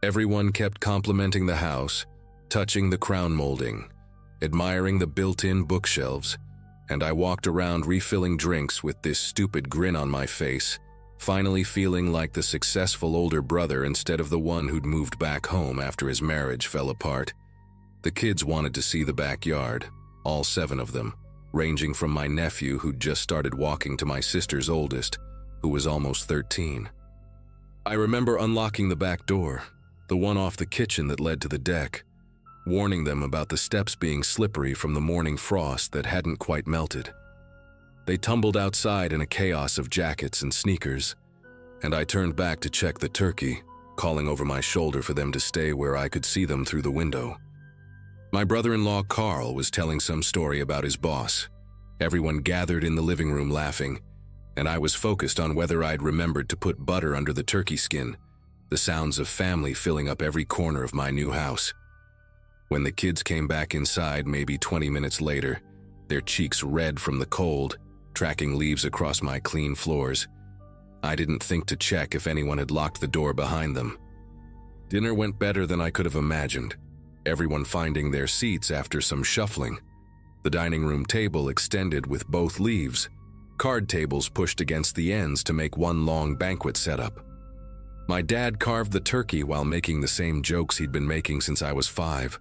Everyone kept complimenting the house, touching the crown molding, admiring the built-in bookshelves, and I walked around refilling drinks with this stupid grin on my face, finally feeling like the successful older brother instead of the one who'd moved back home after his marriage fell apart. The kids wanted to see the backyard, all 7 of them, ranging from my nephew who'd just started walking to my sister's oldest, who was almost 13. I remember unlocking the back door, the one off the kitchen that led to the deck, warning them about the steps being slippery from the morning frost that hadn't quite melted. They tumbled outside in a chaos of jackets and sneakers, and I turned back to check the turkey, calling over my shoulder for them to stay where I could see them through the window. My brother-in-law Carl was telling some story about his boss. Everyone gathered in the living room laughing, and I was focused on whether I'd remembered to put butter under the turkey skin, the sounds of family filling up every corner of my new house. When the kids came back inside maybe 20 minutes later, their cheeks red from the cold, tracking leaves across my clean floors, I didn't think to check if anyone had locked the door behind them. Dinner went better than I could have imagined, everyone finding their seats after some shuffling. The dining room table extended with both leaves, card tables pushed against the ends to make one long banquet setup. My dad carved the turkey while making the same jokes he'd been making since I was 5.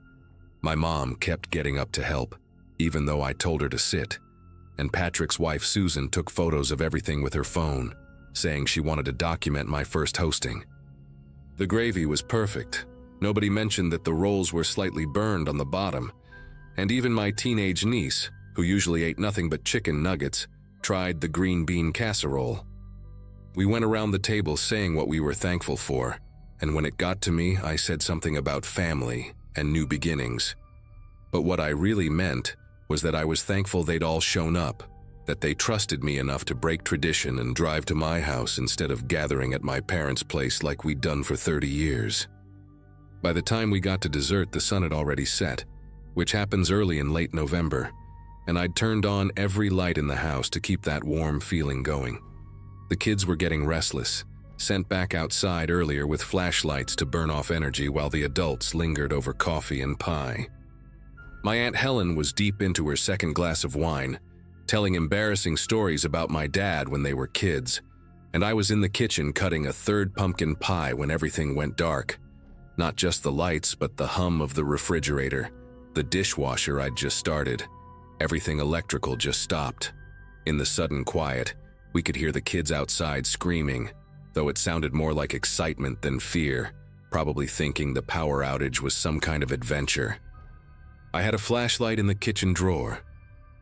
My mom kept getting up to help, even though I told her to sit, and Patrick's wife Susan took photos of everything with her phone, saying she wanted to document my first hosting. The gravy was perfect. Nobody mentioned that the rolls were slightly burned on the bottom, and even my teenage niece, who usually ate nothing but chicken nuggets, tried the green bean casserole. We went around the table saying what we were thankful for, and when it got to me, I said something about family and new beginnings. But what I really meant was that I was thankful they'd all shown up, that they trusted me enough to break tradition and drive to my house instead of gathering at my parents' place like we'd done for 30 years. By the time we got to dessert, the sun had already set, which happens early in late November, and I'd turned on every light in the house to keep that warm feeling going. The kids were getting restless, sent back outside earlier with flashlights to burn off energy while the adults lingered over coffee and pie. My Aunt Helen was deep into her second glass of wine, telling embarrassing stories about my dad when they were kids, and I was in the kitchen cutting a third pumpkin pie when everything went dark. Not just the lights, but the hum of the refrigerator, the dishwasher I'd just started. Everything electrical just stopped. In the sudden quiet, we could hear the kids outside screaming, though it sounded more like excitement than fear, probably thinking the power outage was some kind of adventure. I had a flashlight in the kitchen drawer,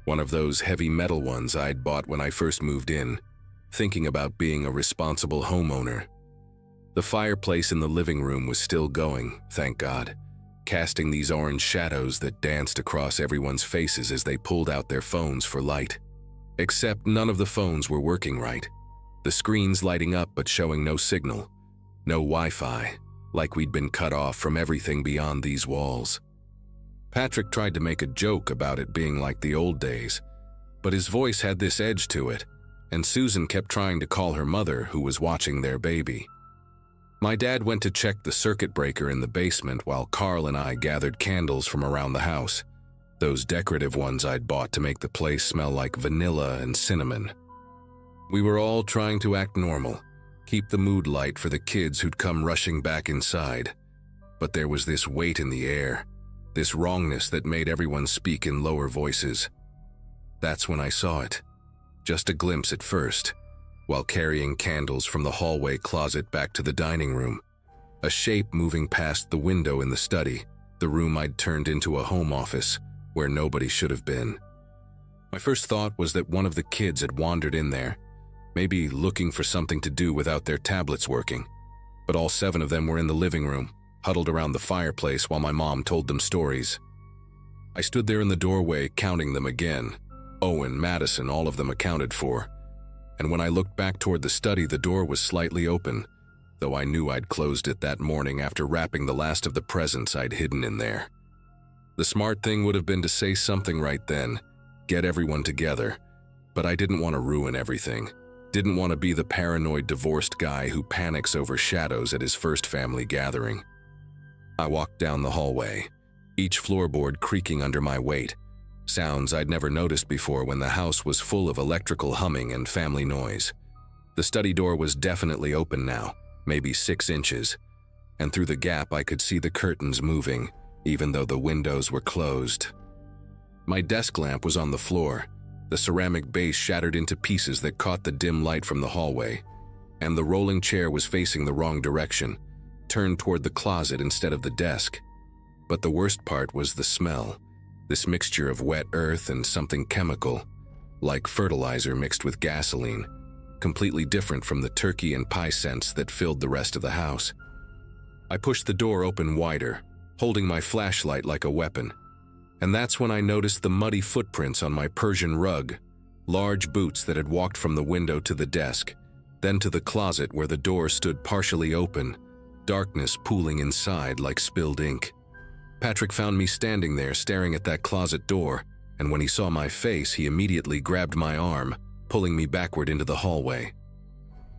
one of those heavy metal ones I'd bought when I first moved in, thinking about being a responsible homeowner. The fireplace in the living room was still going, thank God, casting these orange shadows that danced across everyone's faces as they pulled out their phones for light. Except none of the phones were working right. The screens lighting up but showing no signal, no Wi-Fi, like we'd been cut off from everything beyond these walls. Patrick tried to make a joke about it being like the old days, but his voice had this edge to it, and Susan kept trying to call her mother, who was watching their baby. My dad went to check the circuit breaker in the basement while Carl and I gathered candles from around the house, those decorative ones I'd bought to make the place smell like vanilla and cinnamon. We were all trying to act normal, keep the mood light for the kids who'd come rushing back inside, but there was this weight in the air, this wrongness that made everyone speak in lower voices. That's when I saw it. Just a glimpse at first, while carrying candles from the hallway closet back to the dining room. A shape moving past the window in the study, the room I'd turned into a home office, where nobody should have been. My first thought was that one of the kids had wandered in there, maybe looking for something to do without their tablets working. But all 7 of them were in the living room, huddled around the fireplace while my mom told them stories. I stood there in the doorway counting them again. Owen, Madison, all of them accounted for. And when I looked back toward the study, the door was slightly open, though I knew I'd closed it that morning after wrapping the last of the presents I'd hidden in there. The smart thing would have been to say something right then, get everyone together, but I didn't want to ruin everything. Didn't want to be the paranoid divorced guy who panics over shadows at his first family gathering. I walked down the hallway, each floorboard creaking under my weight, sounds I'd never noticed before when the house was full of electrical humming and family noise. The study door was definitely open now, maybe 6 inches, and through the gap I could see the curtains moving, even though the windows were closed. My desk lamp was on the floor, the ceramic base shattered into pieces that caught the dim light from the hallway, and the rolling chair was facing the wrong direction, turned toward the closet instead of the desk. But the worst part was the smell, this mixture of wet earth and something chemical, like fertilizer mixed with gasoline, completely different from the turkey and pie scents that filled the rest of the house. I pushed the door open wider, holding my flashlight like a weapon, and that's when I noticed the muddy footprints on my Persian rug, large boots that had walked from the window to the desk, then to the closet where the door stood partially open, darkness pooling inside like spilled ink. Patrick found me standing there staring at that closet door, and when he saw my face, he immediately grabbed my arm, pulling me backward into the hallway.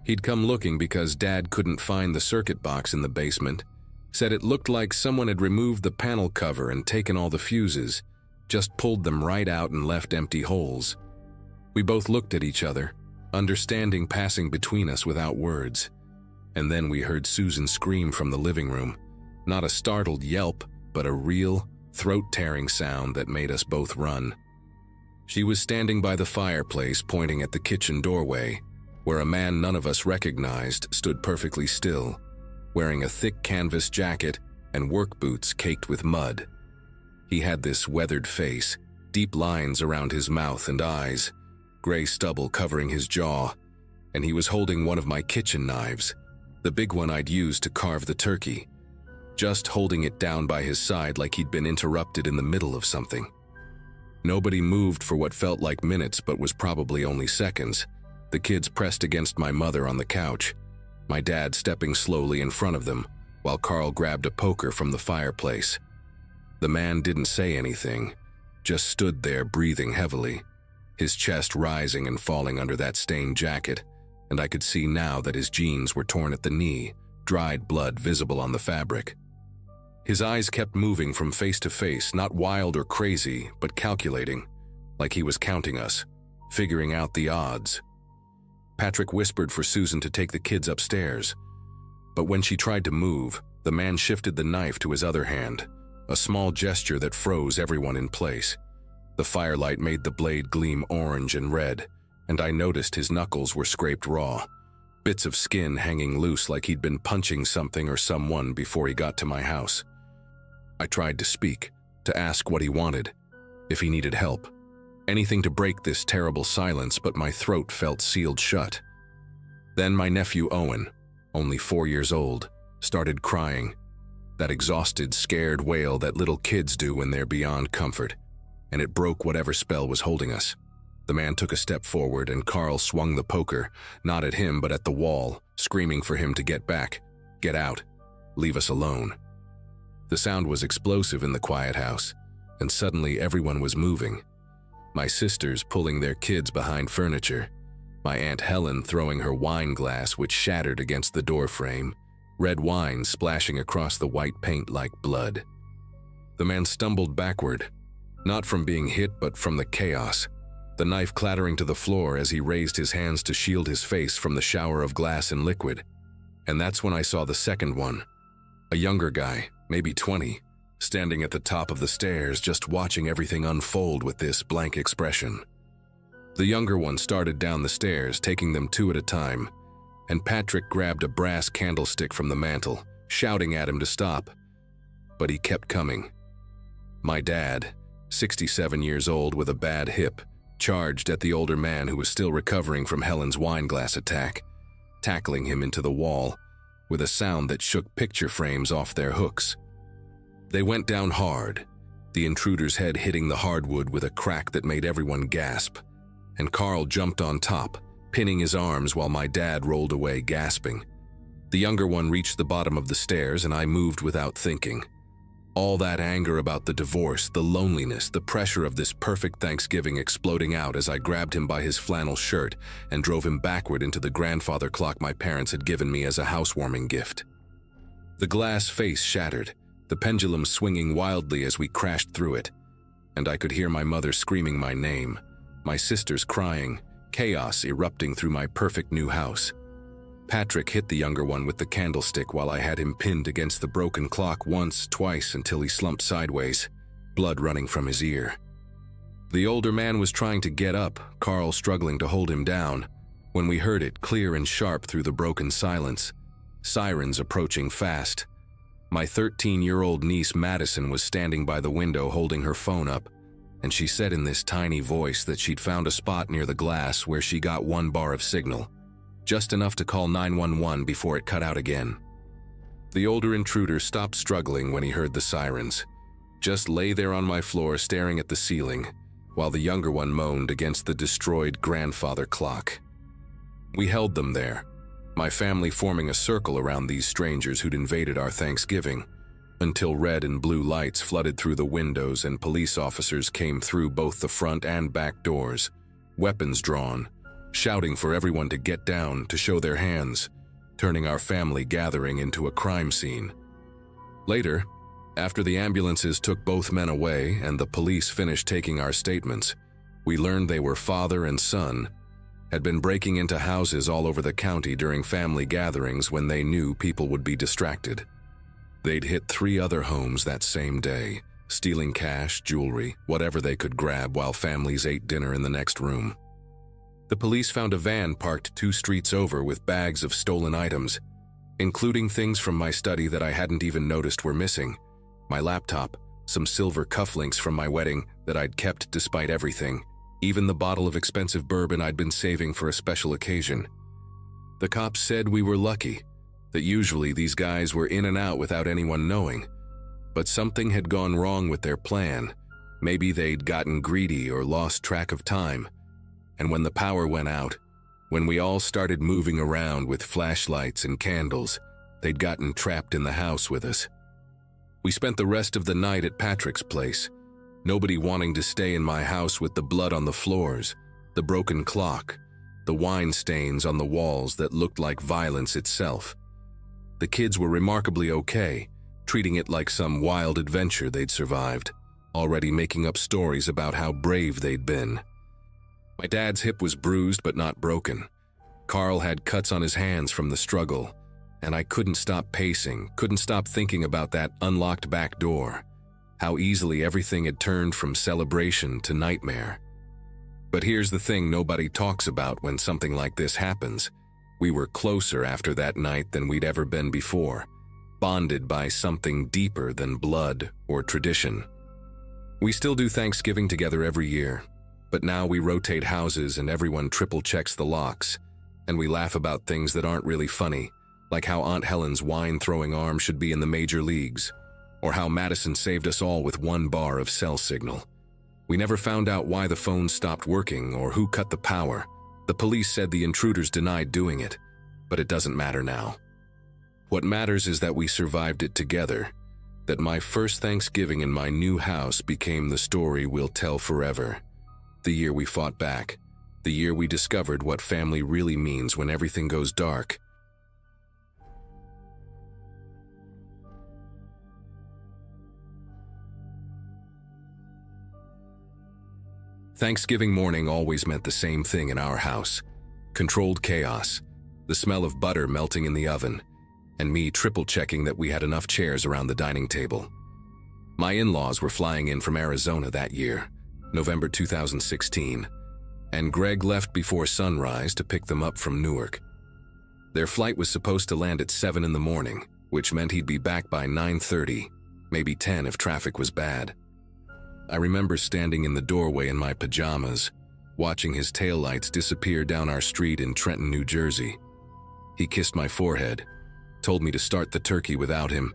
He'd come looking because Dad couldn't find the circuit box in the basement, said it looked like someone had removed the panel cover and taken all the fuses, just pulled them right out and left empty holes. We both looked at each other, understanding passing between us without words. And then we heard Susan scream from the living room, not a startled yelp, but a real, throat-tearing sound that made us both run. She was standing by the fireplace pointing at the kitchen doorway, where a man none of us recognized stood perfectly still, wearing a thick canvas jacket and work boots caked with mud. He had this weathered face, deep lines around his mouth and eyes, gray stubble covering his jaw, and he was holding one of my kitchen knives, the big one I'd used to carve the turkey, just holding it down by his side like he'd been interrupted in the middle of something. Nobody moved for what felt like minutes but was probably only seconds. The kids pressed against my mother on the couch, my dad stepping slowly in front of them, while Carl grabbed a poker from the fireplace. The man didn't say anything, just stood there breathing heavily, his chest rising and falling under that stained jacket, and I could see now that his jeans were torn at the knee, dried blood visible on the fabric. His eyes kept moving from face to face, not wild or crazy, but calculating, like he was counting us, figuring out the odds. Patrick whispered for Susan to take the kids upstairs, but when she tried to move, the man shifted the knife to his other hand, a small gesture that froze everyone in place. The firelight made the blade gleam orange and red, and I noticed his knuckles were scraped raw, bits of skin hanging loose like he'd been punching something or someone before he got to my house. I tried to speak, to ask what he wanted, if he needed help, anything to break this terrible silence, but my throat felt sealed shut. Then my nephew Owen, only 4 years old, started crying, that exhausted, scared wail that little kids do when they're beyond comfort, and it broke whatever spell was holding us. The man took a step forward and Carl swung the poker, not at him but at the wall, screaming for him to get back, get out, leave us alone. The sound was explosive in the quiet house, and suddenly everyone was moving. My sisters pulling their kids behind furniture, my Aunt Helen throwing her wine glass which shattered against the door frame, red wine splashing across the white paint like blood. The man stumbled backward, not from being hit but from the chaos, the knife clattering to the floor as he raised his hands to shield his face from the shower of glass and liquid. And that's when I saw the second one, a younger guy, maybe 20, standing at the top of the stairs just watching everything unfold with this blank expression. The younger one started down the stairs, taking them 2 at a time, and Patrick grabbed a brass candlestick from the mantel, shouting at him to stop. But he kept coming. My dad, 67 years old with a bad hip, charged at the older man who was still recovering from Helen's wine glass attack, tackling him into the wall, with a sound that shook picture frames off their hooks. They went down hard, the intruder's head hitting the hardwood with a crack that made everyone gasp, and Carl jumped on top, pinning his arms while my dad rolled away gasping. The younger one reached the bottom of the stairs and I moved without thinking. All that anger about the divorce, the loneliness, the pressure of this perfect Thanksgiving exploding out as I grabbed him by his flannel shirt and drove him backward into the grandfather clock my parents had given me as a housewarming gift. The glass face shattered, the pendulum swinging wildly as we crashed through it, and I could hear my mother screaming my name, my sisters crying, chaos erupting through my perfect new house. Patrick hit the younger one with the candlestick while I had him pinned against the broken clock once, twice, until he slumped sideways, blood running from his ear. The older man was trying to get up, Carl struggling to hold him down, when we heard it clear and sharp through the broken silence, sirens approaching fast. My 13-year-old niece Madison was standing by the window holding her phone up, and she said in this tiny voice that she'd found a spot near the glass where she got 1 bar of signal, just enough to call 911 before it cut out again. The older intruder stopped struggling when he heard the sirens, just lay there on my floor staring at the ceiling, while the younger one moaned against the destroyed grandfather clock. We held them there, my family forming a circle around these strangers who'd invaded our Thanksgiving, until red and blue lights flooded through the windows and police officers came through both the front and back doors, weapons drawn, shouting for everyone to get down, to show their hands, turning our family gathering into a crime scene. Later, after the ambulances took both men away and the police finished taking our statements, we learned they were father and son, had been breaking into houses all over the county during family gatherings when they knew people would be distracted. They'd hit 3 other homes that same day, stealing cash, jewelry, whatever they could grab while families ate dinner in the next room. The police found a van parked 2 streets over with bags of stolen items, including things from my study that I hadn't even noticed were missing, my laptop, some silver cufflinks from my wedding that I'd kept despite everything, even the bottle of expensive bourbon I'd been saving for a special occasion. The cops said we were lucky, that usually these guys were in and out without anyone knowing, but something had gone wrong with their plan. Maybe they'd gotten greedy or lost track of time. And when the power went out, when we all started moving around with flashlights and candles, they'd gotten trapped in the house with us. We spent the rest of the night at Patrick's place, nobody wanting to stay in my house with the blood on the floors, the broken clock, the wine stains on the walls that looked like violence itself. The kids were remarkably okay, treating it like some wild adventure they'd survived, already making up stories about how brave they'd been. My dad's hip was bruised but not broken. Carl had cuts on his hands from the struggle, and I couldn't stop pacing, couldn't stop thinking about that unlocked back door, how easily everything had turned from celebration to nightmare. But here's the thing nobody talks about when something like this happens. We were closer after that night than we'd ever been before, bonded by something deeper than blood or tradition. We still do Thanksgiving together every year, but now we rotate houses and everyone triple checks the locks, and we laugh about things that aren't really funny, like how Aunt Helen's wine-throwing arm should be in the major leagues, or how Madison saved us all with 1 bar of cell signal. We never found out why the phone stopped working or who cut the power. The police said the intruders denied doing it, but it doesn't matter now. What matters is that we survived it together, that my first Thanksgiving in my new house became the story we'll tell forever. The year we fought back, the year we discovered what family really means when everything goes dark. Thanksgiving morning always meant the same thing in our house: controlled chaos, the smell of butter melting in the oven, and me triple-checking that we had enough chairs around the dining table. My in-laws were flying in from Arizona that year, November 2016, and Greg left before sunrise to pick them up from Newark. Their flight was supposed to land at 7 in the morning, which meant he'd be back by 9:30, maybe 10 if traffic was bad. I remember standing in the doorway in my pajamas, watching his taillights disappear down our street in Trenton, New Jersey. He kissed my forehead, told me to start the turkey without him,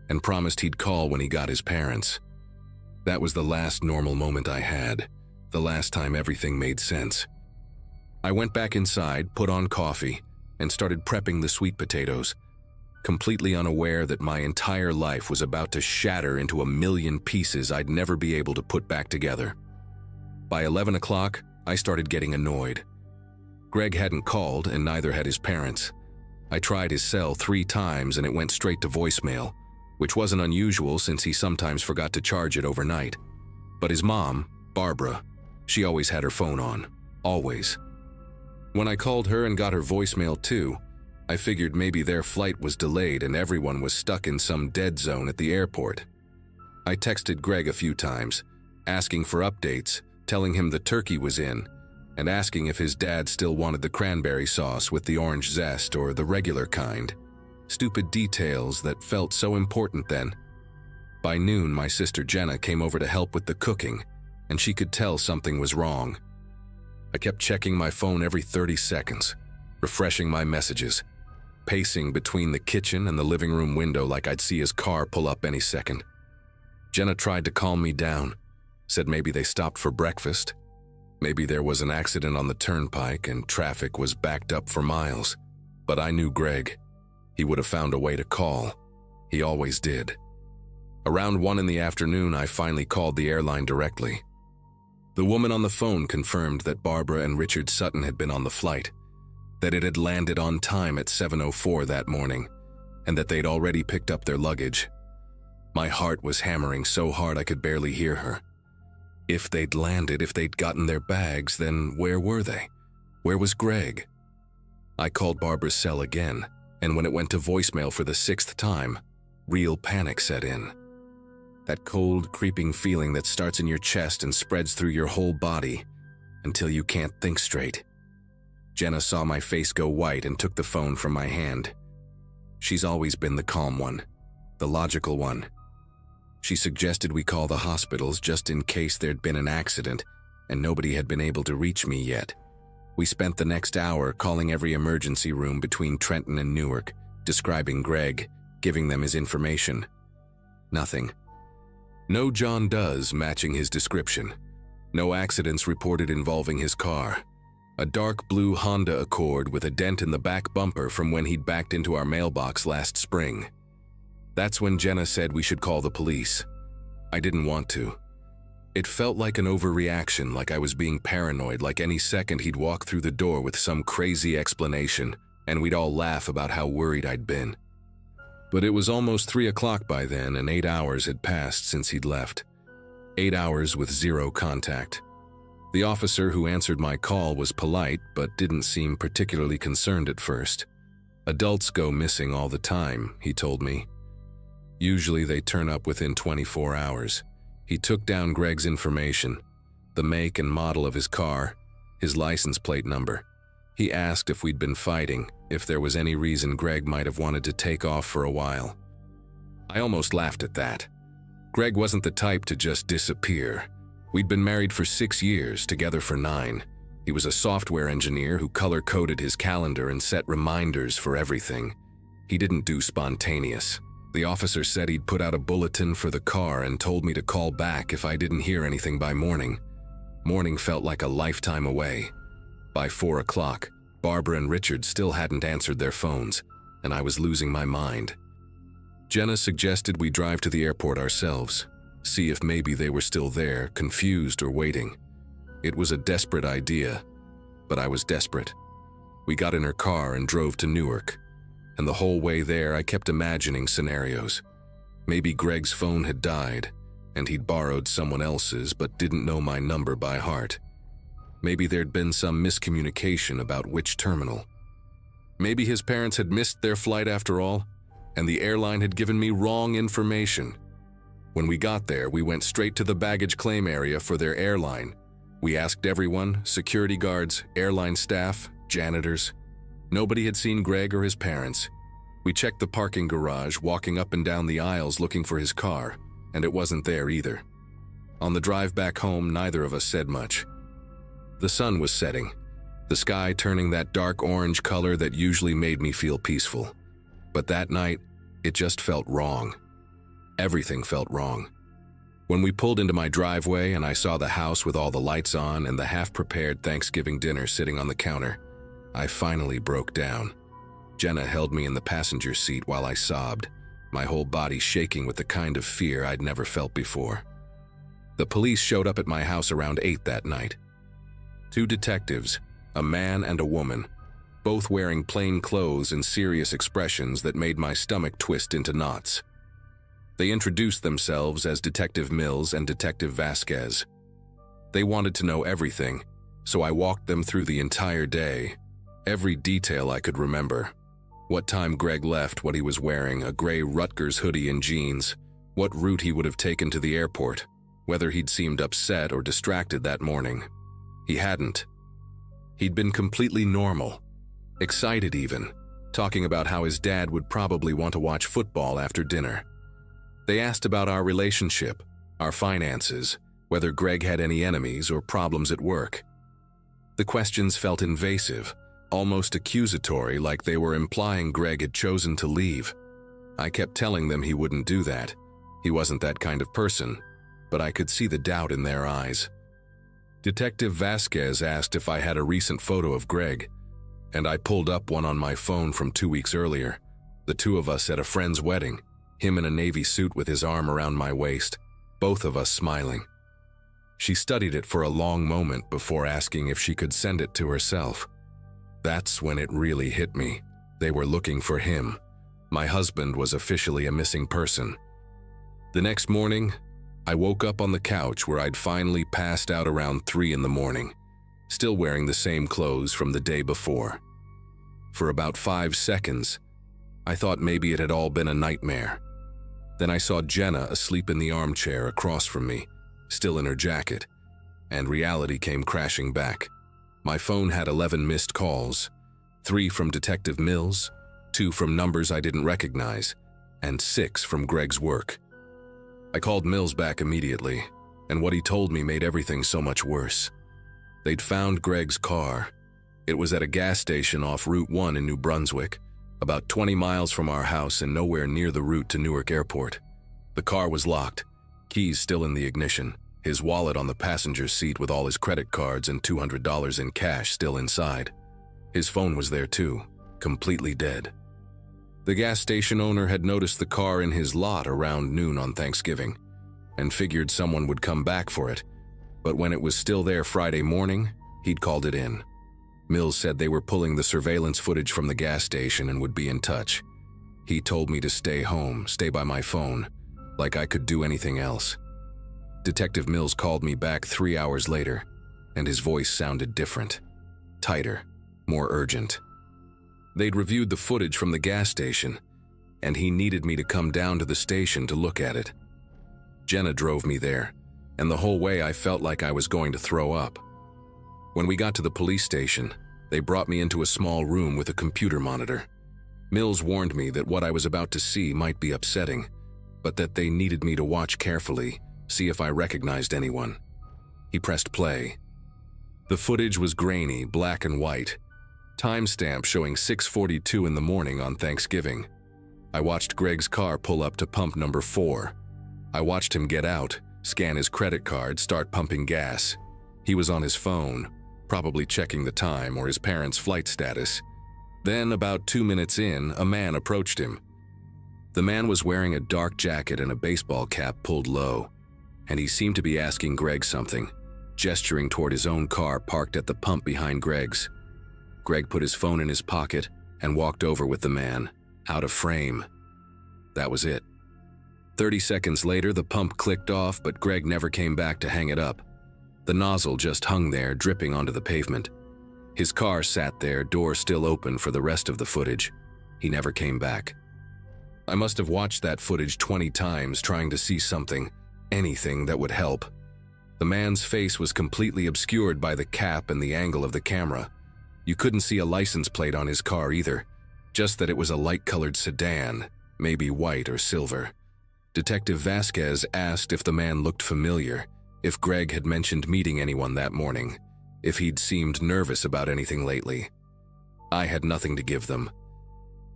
and promised he'd call when he got his parents. That was the last normal moment I had, the last time everything made sense. I went back inside, put on coffee, and started prepping the sweet potatoes, completely unaware that my entire life was about to shatter into a million pieces I'd never be able to put back together. By 11 o'clock, I started getting annoyed. Greg hadn't called, and neither had his parents. I tried his cell 3 times and it went straight to voicemail, which wasn't unusual since he sometimes forgot to charge it overnight. But his mom, Barbara, she always had her phone on, always. When I called her and got her voicemail too, I figured maybe their flight was delayed and everyone was stuck in some dead zone at the airport. I texted Greg a few times, asking for updates, telling him the turkey was in, and asking if his dad still wanted the cranberry sauce with the orange zest or the regular kind. Stupid details that felt so important then. By noon, my sister Jenna came over to help with the cooking, and she could tell something was wrong. I kept checking my phone every 30 seconds, refreshing my messages, pacing between the kitchen and the living room window like I'd see his car pull up any second. Jenna tried to calm me down, said maybe they stopped for breakfast. Maybe there was an accident on the turnpike and traffic was backed up for miles. But I knew Greg. He would have found a way to call. He always did. Around 1 in the afternoon, I finally called the airline directly. The woman on the phone confirmed that Barbara and Richard Sutton had been on the flight, that it had landed on time at 7:04 that morning, and that they'd already picked up their luggage. My heart was hammering so hard I could barely hear her. If they'd landed, if they'd gotten their bags, then where were they? Where was Greg? I called Barbara's cell again, and when it went to voicemail for the 6th time, real panic set in. That cold, creeping feeling that starts in your chest and spreads through your whole body until you can't think straight. Jenna saw my face go white and took the phone from my hand. She's always been the calm one, the logical one. She suggested we call the hospitals just in case there'd been an accident and nobody had been able to reach me yet. We spent the next hour calling every emergency room between Trenton and Newark, describing Greg, giving them his information. Nothing. No John Does matching his description. No accidents reported involving his car. A dark blue Honda Accord with a dent in the back bumper from when he'd backed into our mailbox last spring. That's when Jenna said we should call the police. I didn't want to. It felt like an overreaction, like I was being paranoid, like any second he'd walk through the door with some crazy explanation, and we'd all laugh about how worried I'd been. But it was almost 3 o'clock by then, and 8 hours had passed since he'd left. 8 hours with zero contact. The officer who answered my call was polite, but didn't seem particularly concerned at first. Adults go missing all the time, he told me. Usually they turn up within 24 hours. He took down Greg's information, the make and model of his car, his license plate number. He asked if we'd been fighting, if there was any reason Greg might have wanted to take off for a while. I almost laughed at that. Greg wasn't the type to just disappear. We'd been married for 6 years, together for 9. He was a software engineer who color-coded his calendar and set reminders for everything. He didn't do spontaneous. The officer said he'd put out a bulletin for the car and told me to call back if I didn't hear anything by morning. Morning felt like a lifetime away. By 4 o'clock, Barbara and Richard still hadn't answered their phones, and I was losing my mind. Jenna suggested we drive to the airport ourselves, see if maybe they were still there, confused or waiting. It was a desperate idea, but I was desperate. We got in her car and drove to Newark, and the whole way there I kept imagining scenarios. Maybe Greg's phone had died, and he'd borrowed someone else's but didn't know my number by heart. Maybe there'd been some miscommunication about which terminal. Maybe his parents had missed their flight after all, and the airline had given me wrong information. When we got there, we went straight to the baggage claim area for their airline. We asked everyone, security guards, airline staff, janitors. Nobody had seen Greg or his parents. We checked the parking garage, walking up and down the aisles looking for his car, and it wasn't there either. On the drive back home, neither of us said much. The sun was setting, the sky turning that dark orange color that usually made me feel peaceful. But that night, it just felt wrong. Everything felt wrong. When we pulled into my driveway and I saw the house with all the lights on and the half-prepared Thanksgiving dinner sitting on the counter, I finally broke down. Jenna held me in the passenger seat while I sobbed, my whole body shaking with the kind of fear I'd never felt before. The police showed up at my house around 8 that night. 2 detectives, a man and a woman, both wearing plain clothes and serious expressions that made my stomach twist into knots. They introduced themselves as Detective Mills and Detective Vasquez. They wanted to know everything, so I walked them through the entire day, every detail I could remember. What time Greg left, what he was wearing, a gray Rutgers hoodie and jeans, what route he would have taken to the airport, whether he'd seemed upset or distracted that morning. He hadn't. He'd been completely normal, excited even, talking about how his dad would probably want to watch football after dinner. They asked about our relationship, our finances, whether Greg had any enemies or problems at work. The questions felt invasive, almost accusatory, like they were implying Greg had chosen to leave. I kept telling them he wouldn't do that. He wasn't that kind of person, but I could see the doubt in their eyes. Detective Vasquez asked if I had a recent photo of Greg, and I pulled up one on my phone from 2 weeks earlier. The 2 of us at a friend's wedding, him in a navy suit with his arm around my waist, both of us smiling. She studied it for a long moment before asking if she could send it to herself. That's when it really hit me. They were looking for him. My husband was officially a missing person. The next morning, I woke up on the couch where I'd finally passed out around 3 in the morning, still wearing the same clothes from the day before. For about 5 seconds, I thought maybe it had all been a nightmare. Then I saw Jenna asleep in the armchair across from me, still in her jacket, and reality came crashing back. My phone had 11 missed calls, 3 from Detective Mills, 2 from numbers I didn't recognize, and 6 from Greg's work. I called Mills back immediately, and what he told me made everything so much worse. They'd found Greg's car. It was at a gas station off Route 1 in New Brunswick, about 20 miles from our house and nowhere near the route to Newark Airport. The car was locked, keys still in the ignition, his wallet on the passenger seat with all his credit cards and $200 in cash still inside. His phone was there too, completely dead. The gas station owner had noticed the car in his lot around noon on Thanksgiving and figured someone would come back for it, but when it was still there Friday morning, he'd called it in. Mills said they were pulling the surveillance footage from the gas station and would be in touch. He told me to stay home, stay by my phone, like I could do anything else. Detective Mills called me back 3 hours later, and his voice sounded different, tighter, more urgent. They'd reviewed the footage from the gas station, and he needed me to come down to the station to look at it. Jenna drove me there, and the whole way I felt like I was going to throw up. When we got to the police station, they brought me into a small room with a computer monitor. Mills warned me that what I was about to see might be upsetting, but that they needed me to watch carefully, see if I recognized anyone. He pressed play. The footage was grainy, black and white, timestamp showing 6:42 in the morning on Thanksgiving. I watched Greg's car pull up to pump number 4. I watched him get out, scan his credit card, start pumping gas. He was on his phone, probably checking the time or his parents' flight status. Then, about 2 minutes in, a man approached him. The man was wearing a dark jacket and a baseball cap pulled low, and he seemed to be asking Greg something, gesturing toward his own car parked at the pump behind Greg's. Greg put his phone in his pocket and walked over with the man, out of frame. That was it. 30 seconds later, the pump clicked off, but Greg never came back to hang it up. The nozzle just hung there, dripping onto the pavement. His car sat there, door still open for the rest of the footage. He never came back. I must have watched that footage 20 times, trying to see something, anything that would help. The man's face was completely obscured by the cap and the angle of the camera. You couldn't see a license plate on his car either, just that it was a light-colored sedan, maybe white or silver. Detective Vasquez asked if the man looked familiar, if Greg had mentioned meeting anyone that morning, if he'd seemed nervous about anything lately. I had nothing to give them.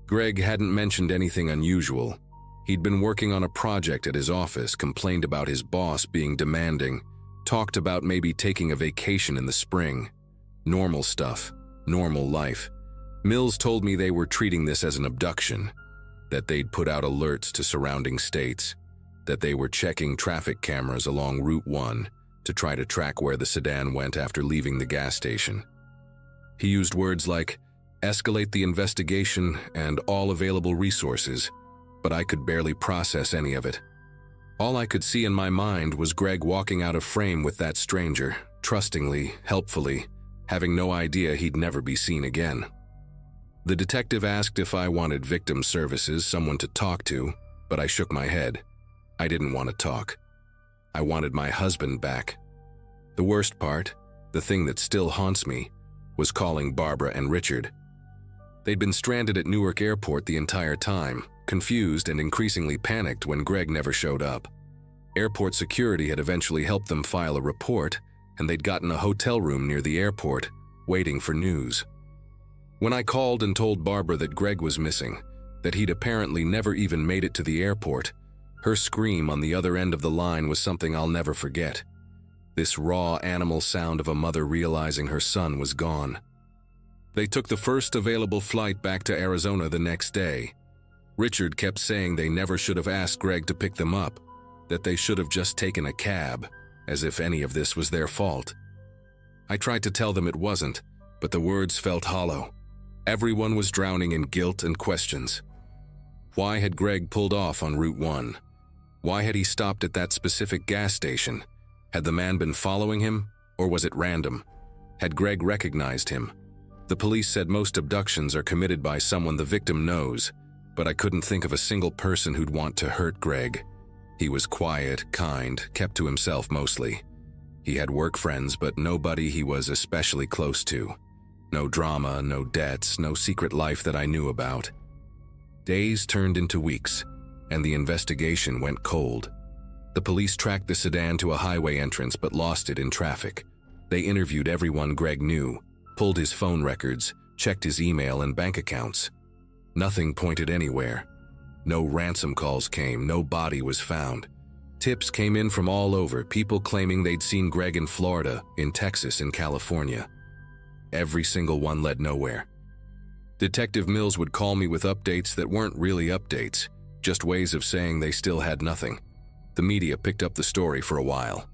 Greg hadn't mentioned anything unusual. He'd been working on a project at his office, complained about his boss being demanding, talked about maybe taking a vacation in the spring. Normal stuff, normal life. Mills told me they were treating this as an abduction, that they'd put out alerts to surrounding states, that they were checking traffic cameras along Route 1 to try to track where the sedan went after leaving the gas station. He used words like, escalate the investigation and all available resources, but I could barely process any of it. All I could see in my mind was Greg walking out of frame with that stranger, trustingly, helpfully, having no idea he'd never be seen again. The detective asked if I wanted victim services, someone to talk to, but I shook my head. I didn't want to talk. I wanted my husband back. The worst part, the thing that still haunts me, was calling Barbara and Richard. They'd been stranded at Newark Airport the entire time, confused and increasingly panicked when Greg never showed up. Airport security had eventually helped them file a report, and they'd gotten a hotel room near the airport, waiting for news. When I called and told Barbara that Greg was missing, that he'd apparently never even made it to the airport, her scream on the other end of the line was something I'll never forget. This raw animal sound of a mother realizing her son was gone. They took the first available flight back to Arizona the next day. Richard kept saying they never should have asked Greg to pick them up, that they should have just taken a cab, as if any of this was their fault. I tried to tell them it wasn't, but the words felt hollow. Everyone was drowning in guilt and questions. Why had Greg pulled off on Route 1? Why had he stopped at that specific gas station? Had the man been following him, or was it random? Had Greg recognized him? The police said most abductions are committed by someone the victim knows, but I couldn't think of a single person who'd want to hurt Greg. He was quiet, kind, kept to himself mostly. He had work friends, but nobody he was especially close to. No drama, no debts, no secret life that I knew about. Days turned into weeks, and the investigation went cold. The police tracked the sedan to a highway entrance but lost it in traffic. They interviewed everyone Greg knew, pulled his phone records, checked his email and bank accounts. Nothing pointed anywhere. No ransom calls came, no body was found. Tips came in from all over, people claiming they'd seen Greg in Florida, in Texas, in California. Every single one led nowhere. Detective Mills would call me with updates that weren't really updates, just ways of saying they still had nothing. The media picked up the story for a while.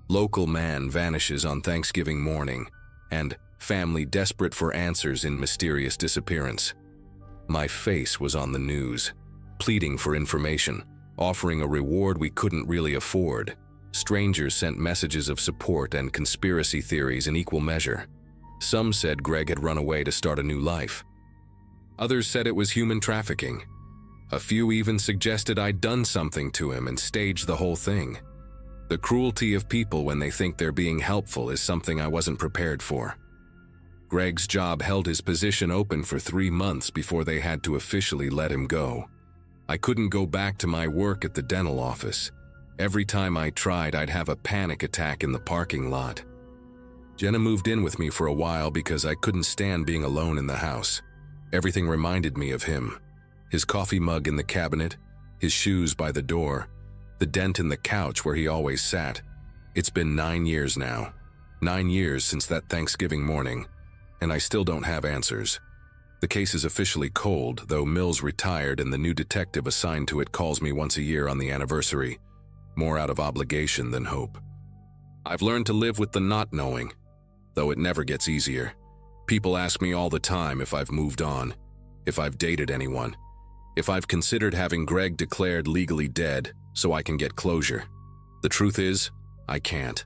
Local man vanishes on Thanksgiving morning, and family desperate for answers in mysterious disappearance. My face was on the news, pleading for information, offering a reward we couldn't really afford. Strangers sent messages of support and conspiracy theories in equal measure. Some said Greg had run away to start a new life. Others said it was human trafficking. A few even suggested I'd done something to him and staged the whole thing. The cruelty of people when they think they're being helpful is something I wasn't prepared for. Greg's job held his position open for 3 months before they had to officially let him go. I couldn't go back to my work at the dental office. Every time I tried, I'd have a panic attack in the parking lot. Jenna moved in with me for a while because I couldn't stand being alone in the house. Everything reminded me of him. His coffee mug in the cabinet, his shoes by the door, the dent in the couch where he always sat. It's been 9 years now. 9 years since that Thanksgiving morning, and I still don't have answers. The case is officially cold, though Mills retired and the new detective assigned to it calls me once a year on the anniversary, more out of obligation than hope. I've learned to live with the not knowing, though it never gets easier. People ask me all the time if I've moved on, if I've dated anyone, if I've considered having Greg declared legally dead so I can get closure. The truth is, I can't.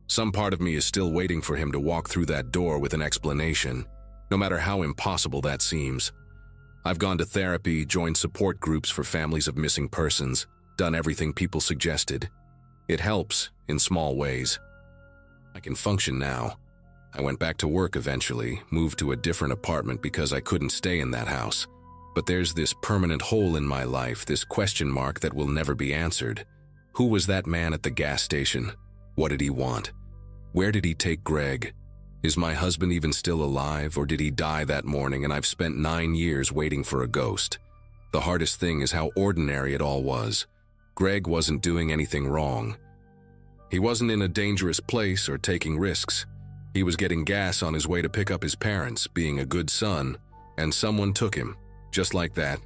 Some part of me is still waiting for him to walk through that door with an explanation, no matter how impossible that seems. I've gone to therapy, joined support groups for families of missing persons, done everything people suggested. It helps, in small ways. I can function now. I went back to work eventually, moved to a different apartment because I couldn't stay in that house. But there's this permanent hole in my life, this question mark that will never be answered. Who was that man at the gas station? What did he want? Where did he take Greg? Is my husband even still alive, or did he die that morning and I've spent 9 years waiting for a ghost? The hardest thing is how ordinary it all was. Greg wasn't doing anything wrong. He wasn't in a dangerous place or taking risks. He was getting gas on his way to pick up his parents, being a good son, and someone took him. Just like that,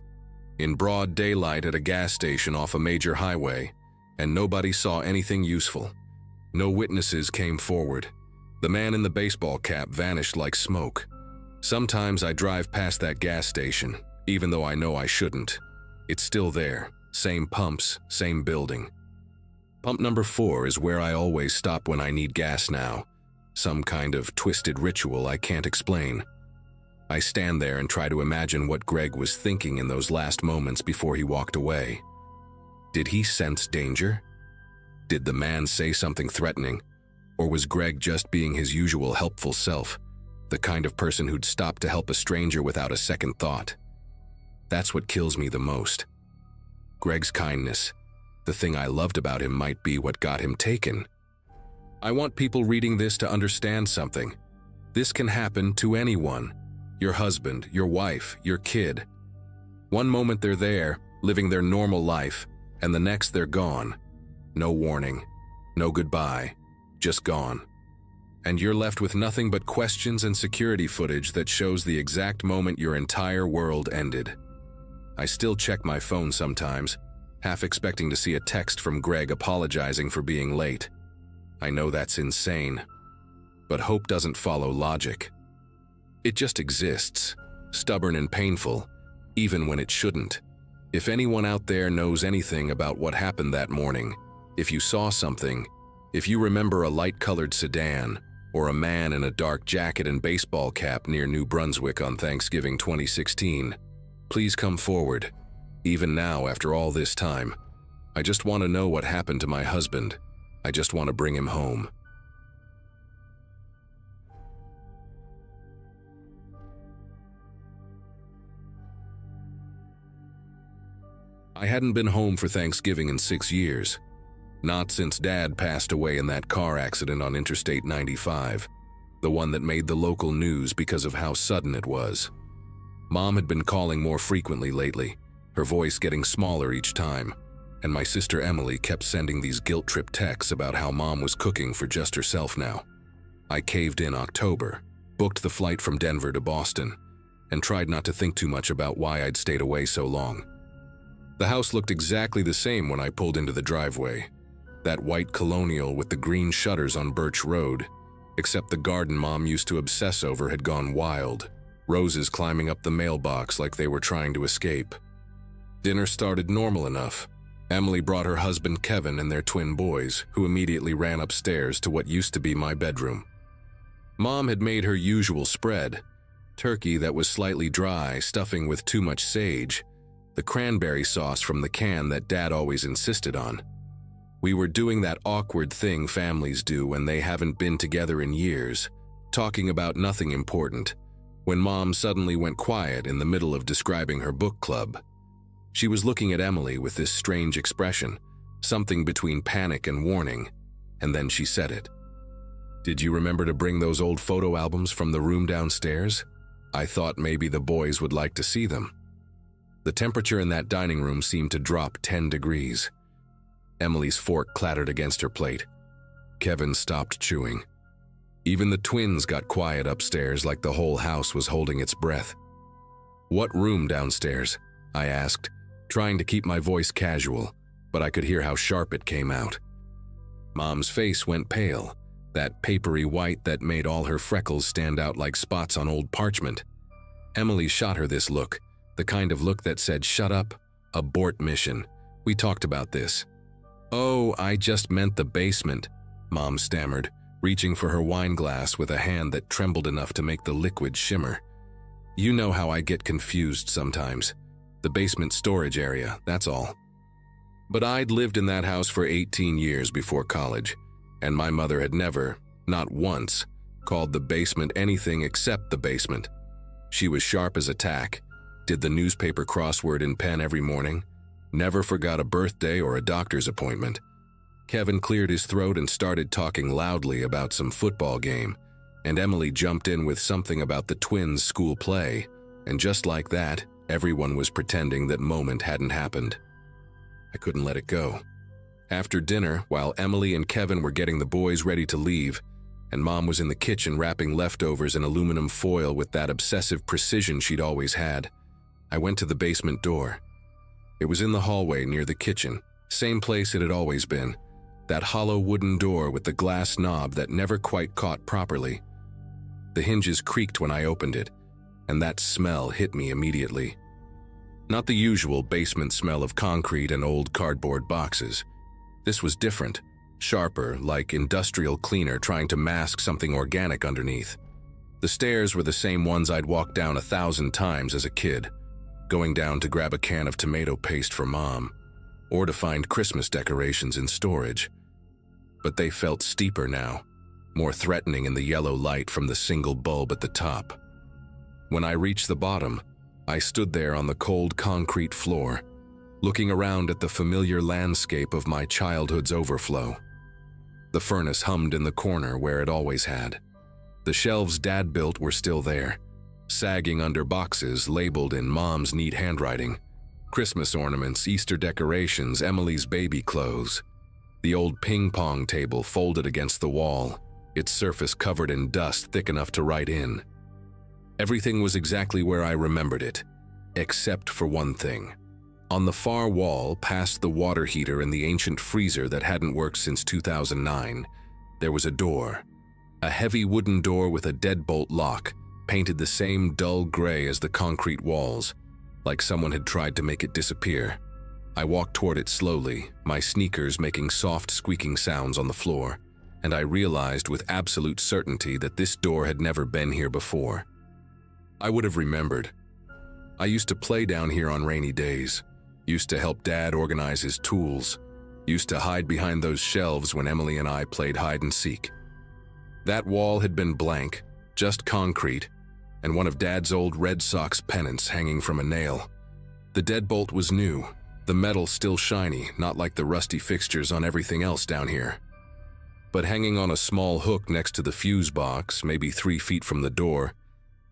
in broad daylight at a gas station off a major highway, and nobody saw anything useful. No witnesses came forward. The man in the baseball cap vanished like smoke. Sometimes I drive past that gas station, even though I know I shouldn't. It's still there, same pumps, same building. Pump number 4 is where I always stop when I need gas now. Some kind of twisted ritual I can't explain. I stand there and try to imagine what Greg was thinking in those last moments before he walked away. Did he sense danger? Did the man say something threatening? Or was Greg just being his usual helpful self, the kind of person who'd stop to help a stranger without a second thought? That's what kills me the most. Greg's kindness, the thing I loved about him, might be what got him taken. I want people reading this to understand something. This can happen to anyone. Your husband, your wife, your kid. One moment they're there, living their normal life, and the next they're gone. No warning, no goodbye, just gone. And you're left with nothing but questions and security footage that shows the exact moment your entire world ended. I still check my phone sometimes, half expecting to see a text from Greg apologizing for being late. I know that's insane, but hope doesn't follow logic. It just exists, stubborn and painful, even when it shouldn't. If anyone out there knows anything about what happened that morning, if you saw something, if you remember a light-colored sedan, or a man in a dark jacket and baseball cap near New Brunswick on Thanksgiving 2016, Please come forward. Even now, after all this time, I just want to know what happened to my husband. I just want to bring him home." I hadn't been home for Thanksgiving in 6 years. Not since Dad passed away in that car accident on Interstate 95, the one that made the local news because of how sudden it was. Mom had been calling more frequently lately, her voice getting smaller each time, and my sister Emily kept sending these guilt-trip texts about how Mom was cooking for just herself now. I caved in October, booked the flight from Denver to Boston, and tried not to think too much about why I'd stayed away so long. The house looked exactly the same when I pulled into the driveway. That white colonial with the green shutters on Birch Road, except the garden Mom used to obsess over had gone wild, roses climbing up the mailbox like they were trying to escape. Dinner started normal enough. Emily brought her husband Kevin and their twin boys, who immediately ran upstairs to what used to be my bedroom. Mom had made her usual spread: turkey that was slightly dry, stuffing with too much sage, the cranberry sauce from the can that Dad always insisted on. We were doing that awkward thing families do when they haven't been together in years, talking about nothing important, when Mom suddenly went quiet in the middle of describing her book club. She was looking at Emily with this strange expression, something between panic and warning, and then she said it. "Did you remember to bring those old photo albums from the room downstairs? I thought maybe the boys would like to see them." The temperature in that dining room seemed to drop 10 degrees. Emily's fork clattered against her plate. Kevin stopped chewing. Even the twins got quiet upstairs, like the whole house was holding its breath. "What room downstairs?" I asked, trying to keep my voice casual, but I could hear how sharp it came out. Mom's face went pale, that papery white that made all her freckles stand out like spots on old parchment. Emily shot her this look, the kind of look that said, "Shut up, abort mission. We talked about this." "Oh, I just meant the basement," Mom stammered, reaching for her wine glass with a hand that trembled enough to make the liquid shimmer. "You know how I get confused sometimes. The basement storage area, that's all." But I'd lived in that house for 18 years before college, and my mother had never, not once, called the basement anything except the basement. She was sharp as a tack, did the newspaper crossword in pen every morning, never forgot a birthday or a doctor's appointment. Kevin cleared his throat and started talking loudly about some football game, and Emily jumped in with something about the twins' school play, and just like that, everyone was pretending that moment hadn't happened. I couldn't let it go. After dinner, while Emily and Kevin were getting the boys ready to leave, and Mom was in the kitchen wrapping leftovers in aluminum foil with that obsessive precision she'd always had, I went to the basement door. It was in the hallway near the kitchen, same place it had always been, that hollow wooden door with the glass knob that never quite caught properly. The hinges creaked when I opened it, and that smell hit me immediately. Not the usual basement smell of concrete and old cardboard boxes. This was different, sharper, like industrial cleaner trying to mask something organic underneath. The stairs were the same ones I'd walked down 1,000 times as a kid, going down to grab a can of tomato paste for Mom, or to find Christmas decorations in storage. But they felt steeper now, more threatening in the yellow light from the single bulb at the top. When I reached the bottom, I stood there on the cold concrete floor, looking around at the familiar landscape of my childhood's overflow. The furnace hummed in the corner where it always had. The shelves Dad built were still there, sagging under boxes labeled in Mom's neat handwriting. Christmas ornaments, Easter decorations, Emily's baby clothes. The old ping-pong table folded against the wall, its surface covered in dust thick enough to write in. Everything was exactly where I remembered it, except for one thing. On the far wall, past the water heater and the ancient freezer that hadn't worked since 2009, there was a door. A heavy wooden door with a deadbolt lock, painted the same dull gray as the concrete walls, like someone had tried to make it disappear. I walked toward it slowly, my sneakers making soft squeaking sounds on the floor, and I realized with absolute certainty that this door had never been here before. I would have remembered. I used to play down here on rainy days, used to help Dad organize his tools, used to hide behind those shelves when Emily and I played hide and seek. That wall had been blank, just concrete, and one of Dad's old Red Sox pennants hanging from a nail. The deadbolt was new, the metal still shiny, not like the rusty fixtures on everything else down here. But hanging on a small hook next to the fuse box, maybe 3 feet from the door,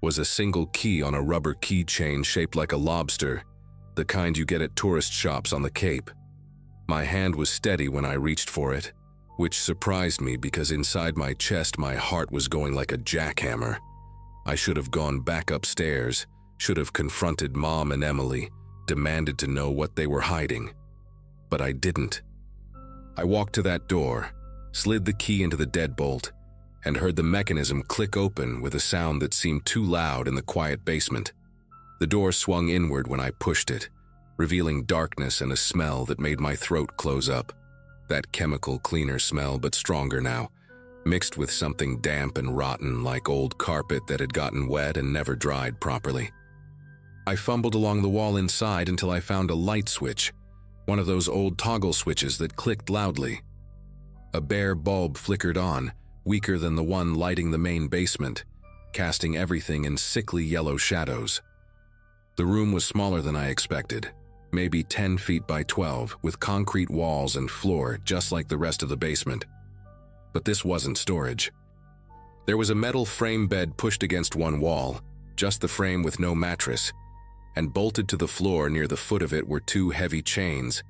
was a single key on a rubber keychain shaped like a lobster, the kind you get at tourist shops on the Cape. My hand was steady when I reached for it, which surprised me because inside my chest my heart was going like a jackhammer. I should have gone back upstairs, should have confronted Mom and Emily, demanded to know what they were hiding. But I didn't. I walked to that door, slid the key into the deadbolt, and heard the mechanism click open with a sound that seemed too loud in the quiet basement. The door swung inward when I pushed it, revealing darkness and a smell that made my throat close up. That chemical cleaner smell, but stronger now, mixed with something damp and rotten like old carpet that had gotten wet and never dried properly. I fumbled along the wall inside until I found a light switch, one of those old toggle switches that clicked loudly. A bare bulb flickered on, weaker than the one lighting the main basement, casting everything in sickly yellow shadows. The room was smaller than I expected, maybe 10 feet by 12, with concrete walls and floor just like the rest of the basement. But this wasn't storage. There was a metal frame bed pushed against one wall, just the frame with no mattress, and bolted to the floor near the foot of it were 2 heavy chains,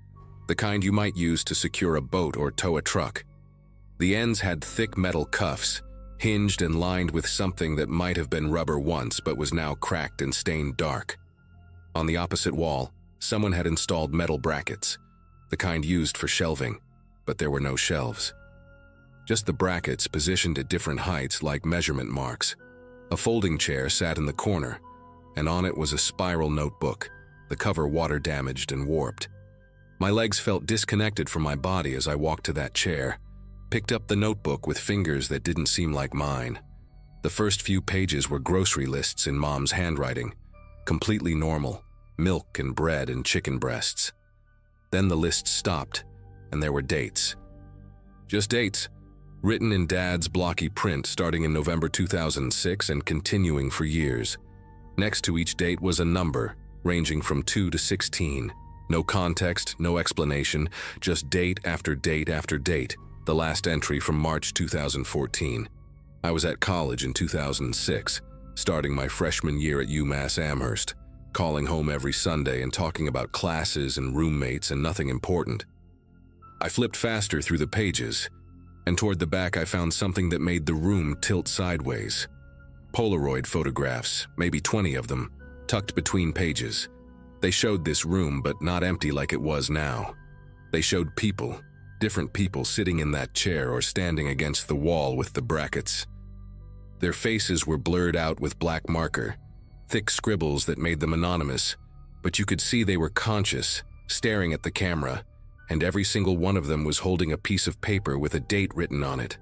the kind you might use to secure a boat or tow a truck. The ends had thick metal cuffs, hinged and lined with something that might have been rubber once but was now cracked and stained dark. On the opposite wall, someone had installed metal brackets, the kind used for shelving, but there were no shelves. Just the brackets positioned at different heights like measurement marks. A folding chair sat in the corner, and on it was a spiral notebook, the cover water-damaged and warped. My legs felt disconnected from my body as I walked to that chair, picked up the notebook with fingers that didn't seem like mine. The first few pages were grocery lists in Mom's handwriting, completely normal, milk and bread and chicken breasts. Then the list stopped, and there were dates. Just dates, written in Dad's blocky print starting in November 2006 and continuing for years. Next to each date was a number, ranging from 2 to 16. No context, no explanation, just date after date after date. The last entry from March 2014. I was at college in 2006, starting my freshman year at UMass Amherst, calling home every Sunday and talking about classes and roommates and nothing important. I flipped faster through the pages, and toward the back I found something that made the room tilt sideways. Polaroid photographs, maybe 20 of them, tucked between pages. They showed this room, but not empty like it was now. They showed people, different people sitting in that chair or standing against the wall with the brackets. Their faces were blurred out with black marker, thick scribbles that made them anonymous, but you could see they were conscious, staring at the camera, and every single one of them was holding a piece of paper with a date written on it.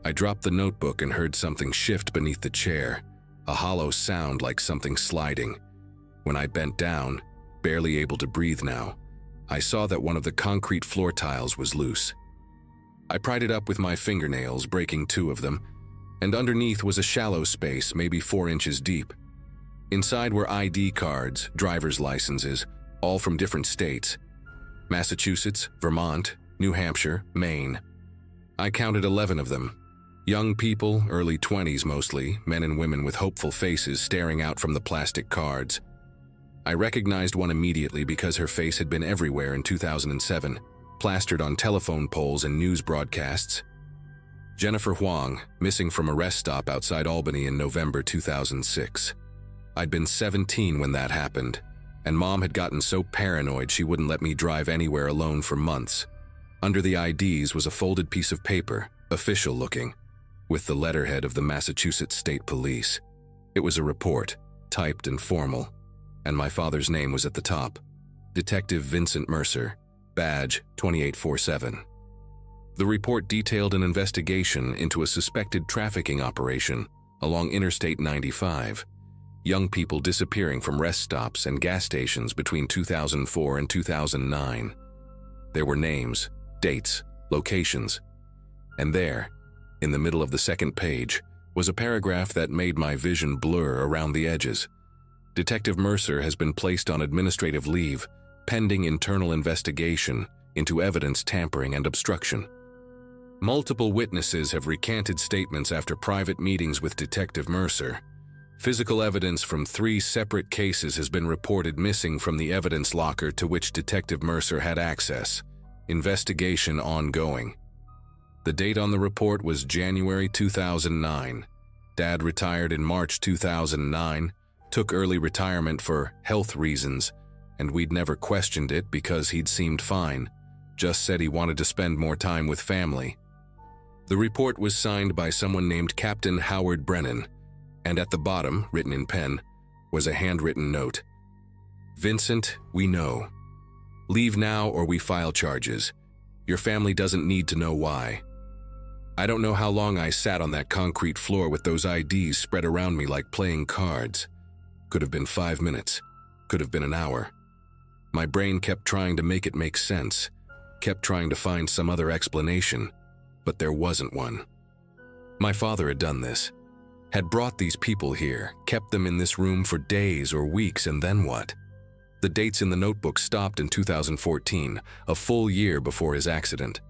I dropped the notebook and heard something shift beneath the chair, a hollow sound like something sliding. When I bent down, barely able to breathe now, I saw that one of the concrete floor tiles was loose. I pried it up with my fingernails, breaking 2 of them, and underneath was a shallow space, maybe 4 inches deep. Inside were ID cards, driver's licenses, all from different states. Massachusetts, Vermont, New Hampshire, Maine. I counted 11 of them. Young people, early 20s mostly, men and women with hopeful faces staring out from the plastic cards. I recognized one immediately because her face had been everywhere in 2007, plastered on telephone poles and news broadcasts. Jennifer Huang, missing from a rest stop outside Albany in November 2006. I'd been 17 when that happened, and Mom had gotten so paranoid she wouldn't let me drive anywhere alone for months. Under the IDs was a folded piece of paper, official looking, with the letterhead of the Massachusetts State Police. It was a report, typed and formal, and my father's name was at the top. Detective Vincent Mercer, badge 2847. The report detailed an investigation into a suspected trafficking operation along Interstate 95. young people disappearing from rest stops and gas stations between 2004 and 2009. There were names, dates, locations. And there, in the middle of the second page, was a paragraph that made my vision blur around the edges. Detective Mercer has been placed on administrative leave, pending internal investigation into evidence tampering and obstruction. Multiple witnesses have recanted statements after private meetings with Detective Mercer. Physical evidence from 3 separate cases has been reported missing from the evidence locker to which Detective Mercer had access. Investigation ongoing. The date on the report was January 2009. Dad retired in March 2009, took early retirement for health reasons, and we'd never questioned it because he'd seemed fine, just said he wanted to spend more time with family. The report was signed by someone named Captain Howard Brennan, and at the bottom, written in pen, was a handwritten note. "Vincent, we know. Leave now or we file charges. Your family doesn't need to know why." I don't know how long I sat on that concrete floor with those IDs spread around me like playing cards. Could have been 5 minutes. Could have been an hour. My brain kept trying to make it make sense, kept trying to find some other explanation, but there wasn't one. My father had done this, had brought these people here, kept them in this room for days or weeks, and then what? The dates in the notebook stopped in 2014, a full year before his accident.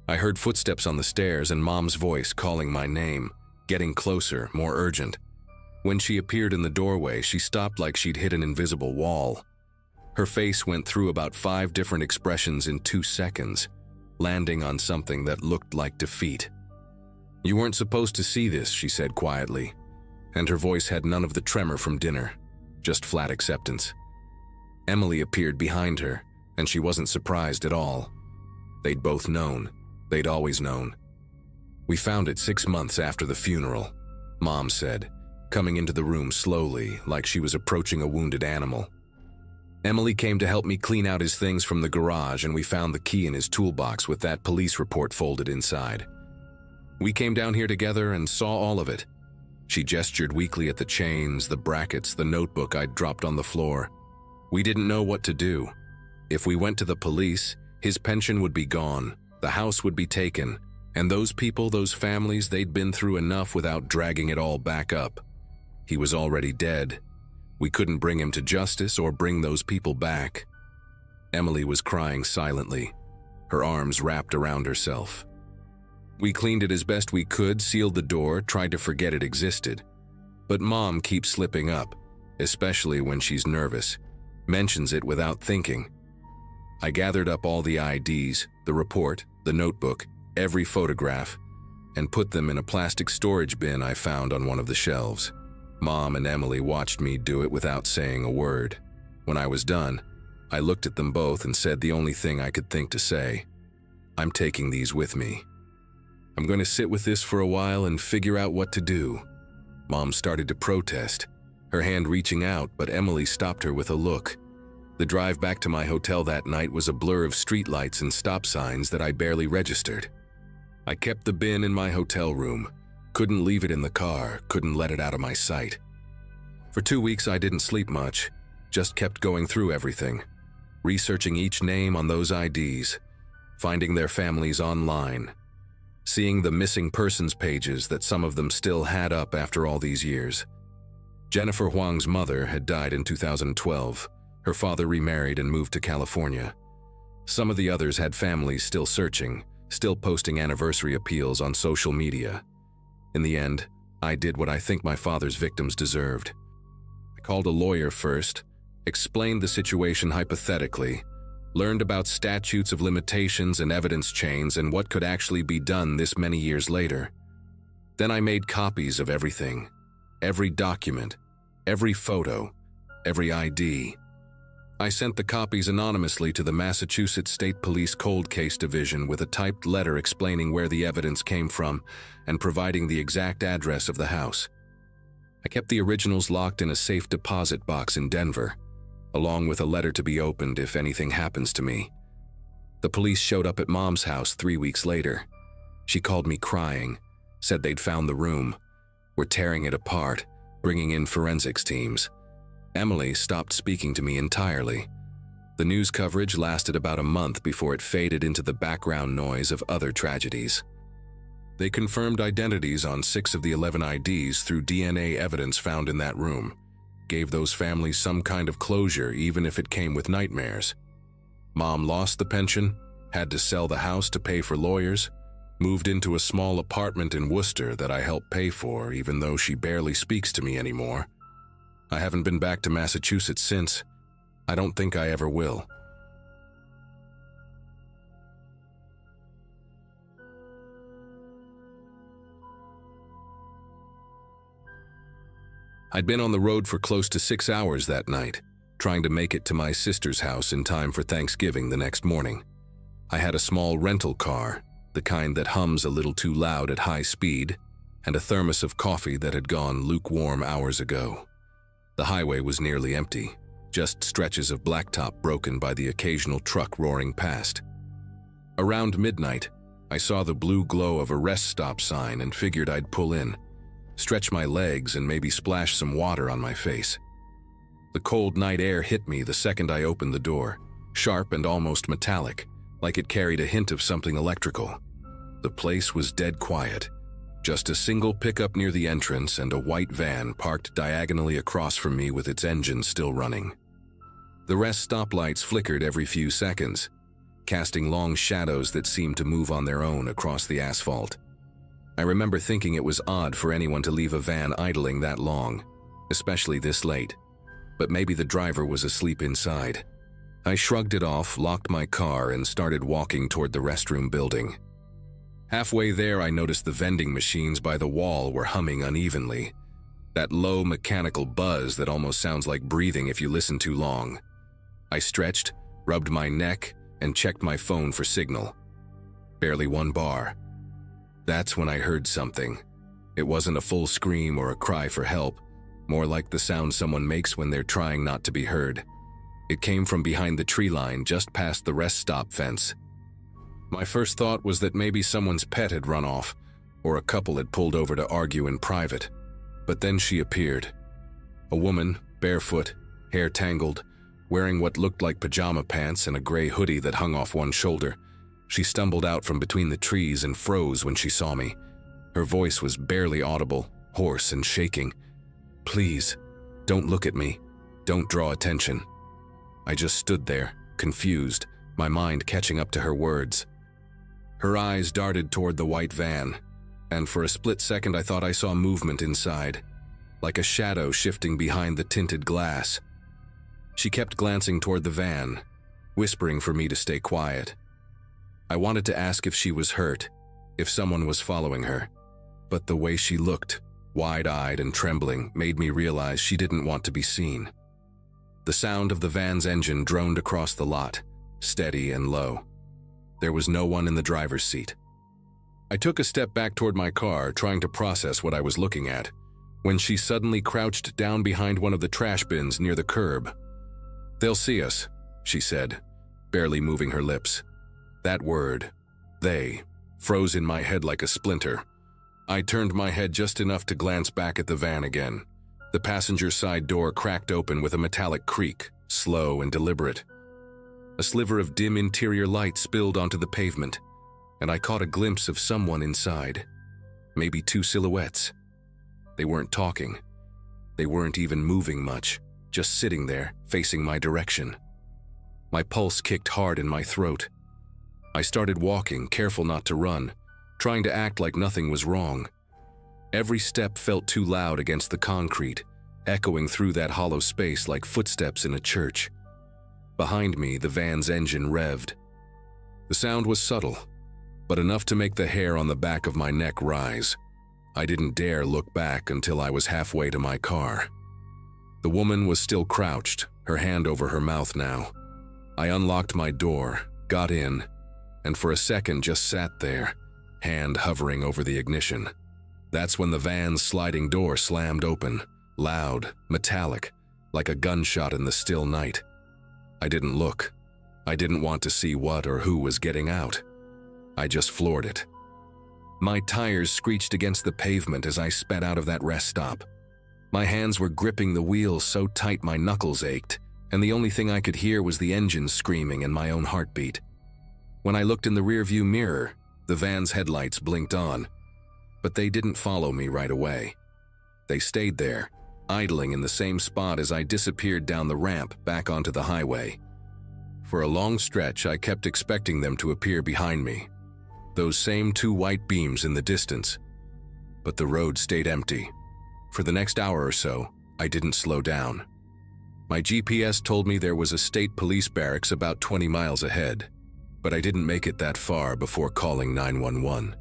I heard footsteps on the stairs and Mom's voice calling my name, getting closer, more urgent. When she appeared in the doorway, she stopped like she'd hit an invisible wall. Her face went through about 5 different expressions in 2 seconds, landing on something that looked like defeat. "You weren't supposed to see this," she said quietly, and her voice had none of the tremor from dinner, just flat acceptance. Emily appeared behind her, and she wasn't surprised at all. They'd both known. They'd always known. "We found it 6 months after the funeral," Mom said, coming into the room slowly, like she was approaching a wounded animal. "Emily came to help me clean out his things from the garage, and we found the key in his toolbox with that police report folded inside. We came down here together and saw all of it." She gestured weakly at the chains, the brackets, the notebook I'd dropped on the floor. "We didn't know what to do. If we went to the police, his pension would be gone, the house would be taken, and those people, those families, they'd been through enough without dragging it all back up. He was already dead. We couldn't bring him to justice or bring those people back." Emily was crying silently, her arms wrapped around herself. "We cleaned it as best we could, sealed the door, tried to forget it existed. But Mom keeps slipping up, especially when she's nervous, mentions it without thinking. I gathered up all the IDs, the report, the notebook, every photograph, and put them in a plastic storage bin I found on one of the shelves. Mom and Emily watched me do it without saying a word. When I was done, I looked at them both and said the only thing I could think to say. I'm taking these with me. I'm going to sit with this for a while and figure out what to do. Mom started to protest, her hand reaching out, but Emily stopped her with a look. The drive back to my hotel that night was a blur of streetlights and stop signs that I barely registered. I kept the bin in my hotel room, couldn't leave it in the car, couldn't let it out of my sight. For 2 weeks I didn't sleep much, just kept going through everything, researching each name on those IDs, finding their families online, seeing the missing persons pages that some of them still had up after all these years. Jennifer Huang's mother had died in 2012. Her father remarried and moved to California. Some of the others had families still searching, still posting anniversary appeals on social media. In the end, I did what I think my father's victims deserved. I called a lawyer first, explained the situation hypothetically, learned about statutes of limitations and evidence chains and what could actually be done this many years later. Then I made copies of everything, every document, every photo, every ID. I sent the copies anonymously to the Massachusetts State Police Cold Case Division with a typed letter explaining where the evidence came from and providing the exact address of the house. I kept the originals locked in a safe deposit box in Denver, along with a letter to be opened if anything happens to me. The police showed up at Mom's house 3 weeks later. She called me crying, said they'd found the room, were tearing it apart, bringing in forensics teams. Emily stopped speaking to me entirely. The news coverage lasted about a month before it faded into the background noise of other tragedies. They confirmed identities on 6 of the 11 IDs through DNA evidence found in that room, gave those families some kind of closure even if it came with nightmares. Mom lost the pension, had to sell the house to pay for lawyers, moved into a small apartment in Worcester that I helped pay for even though she barely speaks to me anymore. I haven't been back to Massachusetts since. I don't think I ever will. I'd been on the road for close to 6 hours that night, trying to make it to my sister's house in time for Thanksgiving the next morning. I had a small rental car, the kind that hums a little too loud at high speed, and a thermos of coffee that had gone lukewarm hours ago. The highway was nearly empty, just stretches of blacktop broken by the occasional truck roaring past. Around midnight, I saw the blue glow of a rest stop sign and figured I'd pull in, stretch my legs and maybe splash some water on my face. The cold night air hit me the second I opened the door, sharp and almost metallic, like it carried a hint of something electrical. The place was dead quiet. Just a single pickup near the entrance and a white van parked diagonally across from me with its engine still running. The rest stoplights flickered every few seconds, casting long shadows that seemed to move on their own across the asphalt. I remember thinking it was odd for anyone to leave a van idling that long, especially this late, but maybe the driver was asleep inside. I shrugged it off, locked my car, and started walking toward the restroom building. Halfway there, I noticed the vending machines by the wall were humming unevenly, that low mechanical buzz that almost sounds like breathing if you listen too long. I stretched, rubbed my neck, and checked my phone for signal. Barely one bar. That's when I heard something. It wasn't a full scream or a cry for help, more like the sound someone makes when they're trying not to be heard. It came from behind the tree line just past the rest stop fence. My first thought was that maybe someone's pet had run off, or a couple had pulled over to argue in private. But then she appeared. A woman, barefoot, hair tangled, wearing what looked like pajama pants and a gray hoodie that hung off one shoulder. She stumbled out from between the trees and froze when she saw me. Her voice was barely audible, hoarse and shaking. "Please, don't look at me. Don't draw attention." I just stood there, confused, my mind catching up to her words. Her eyes darted toward the white van, and for a split second I thought I saw movement inside, like a shadow shifting behind the tinted glass. She kept glancing toward the van, whispering for me to stay quiet. I wanted to ask if she was hurt, if someone was following her, but the way she looked, wide-eyed and trembling, made me realize she didn't want to be seen. The sound of the van's engine droned across the lot, steady and low. There was no one in the driver's seat. I took a step back toward my car, trying to process what I was looking at, when she suddenly crouched down behind one of the trash bins near the curb. "They'll see us," she said, barely moving her lips. That word, "they," froze in my head like a splinter. I turned my head just enough to glance back at the van again. The passenger side door cracked open with a metallic creak, slow and deliberate. A sliver of dim interior light spilled onto the pavement, and I caught a glimpse of someone inside. Maybe 2 silhouettes. They weren't talking. They weren't even moving much, just sitting there, facing my direction. My pulse kicked hard in my throat. I started walking, careful not to run, trying to act like nothing was wrong. Every step felt too loud against the concrete, echoing through that hollow space like footsteps in a church. Behind me, the van's engine revved. The sound was subtle, but enough to make the hair on the back of my neck rise. I didn't dare look back until I was halfway to my car. The woman was still crouched, her hand over her mouth now. I unlocked my door, got in, and for a second just sat there, hand hovering over the ignition. That's when the van's sliding door slammed open, loud, metallic, like a gunshot in the still night. I didn't look. I didn't want to see what or who was getting out. I just floored it. My tires screeched against the pavement as I sped out of that rest stop. My hands were gripping the wheel so tight my knuckles ached, and the only thing I could hear was the engine screaming and my own heartbeat. When I looked in the rearview mirror, the van's headlights blinked on, but they didn't follow me right away. They stayed there, idling in the same spot as I disappeared down the ramp back onto the highway. For a long stretch, I kept expecting them to appear behind me, those same two white beams in the distance. But the road stayed empty. For the next hour or so, I didn't slow down. My GPS told me there was a state police barracks about 20 miles ahead, but I didn't make it that far before calling 911.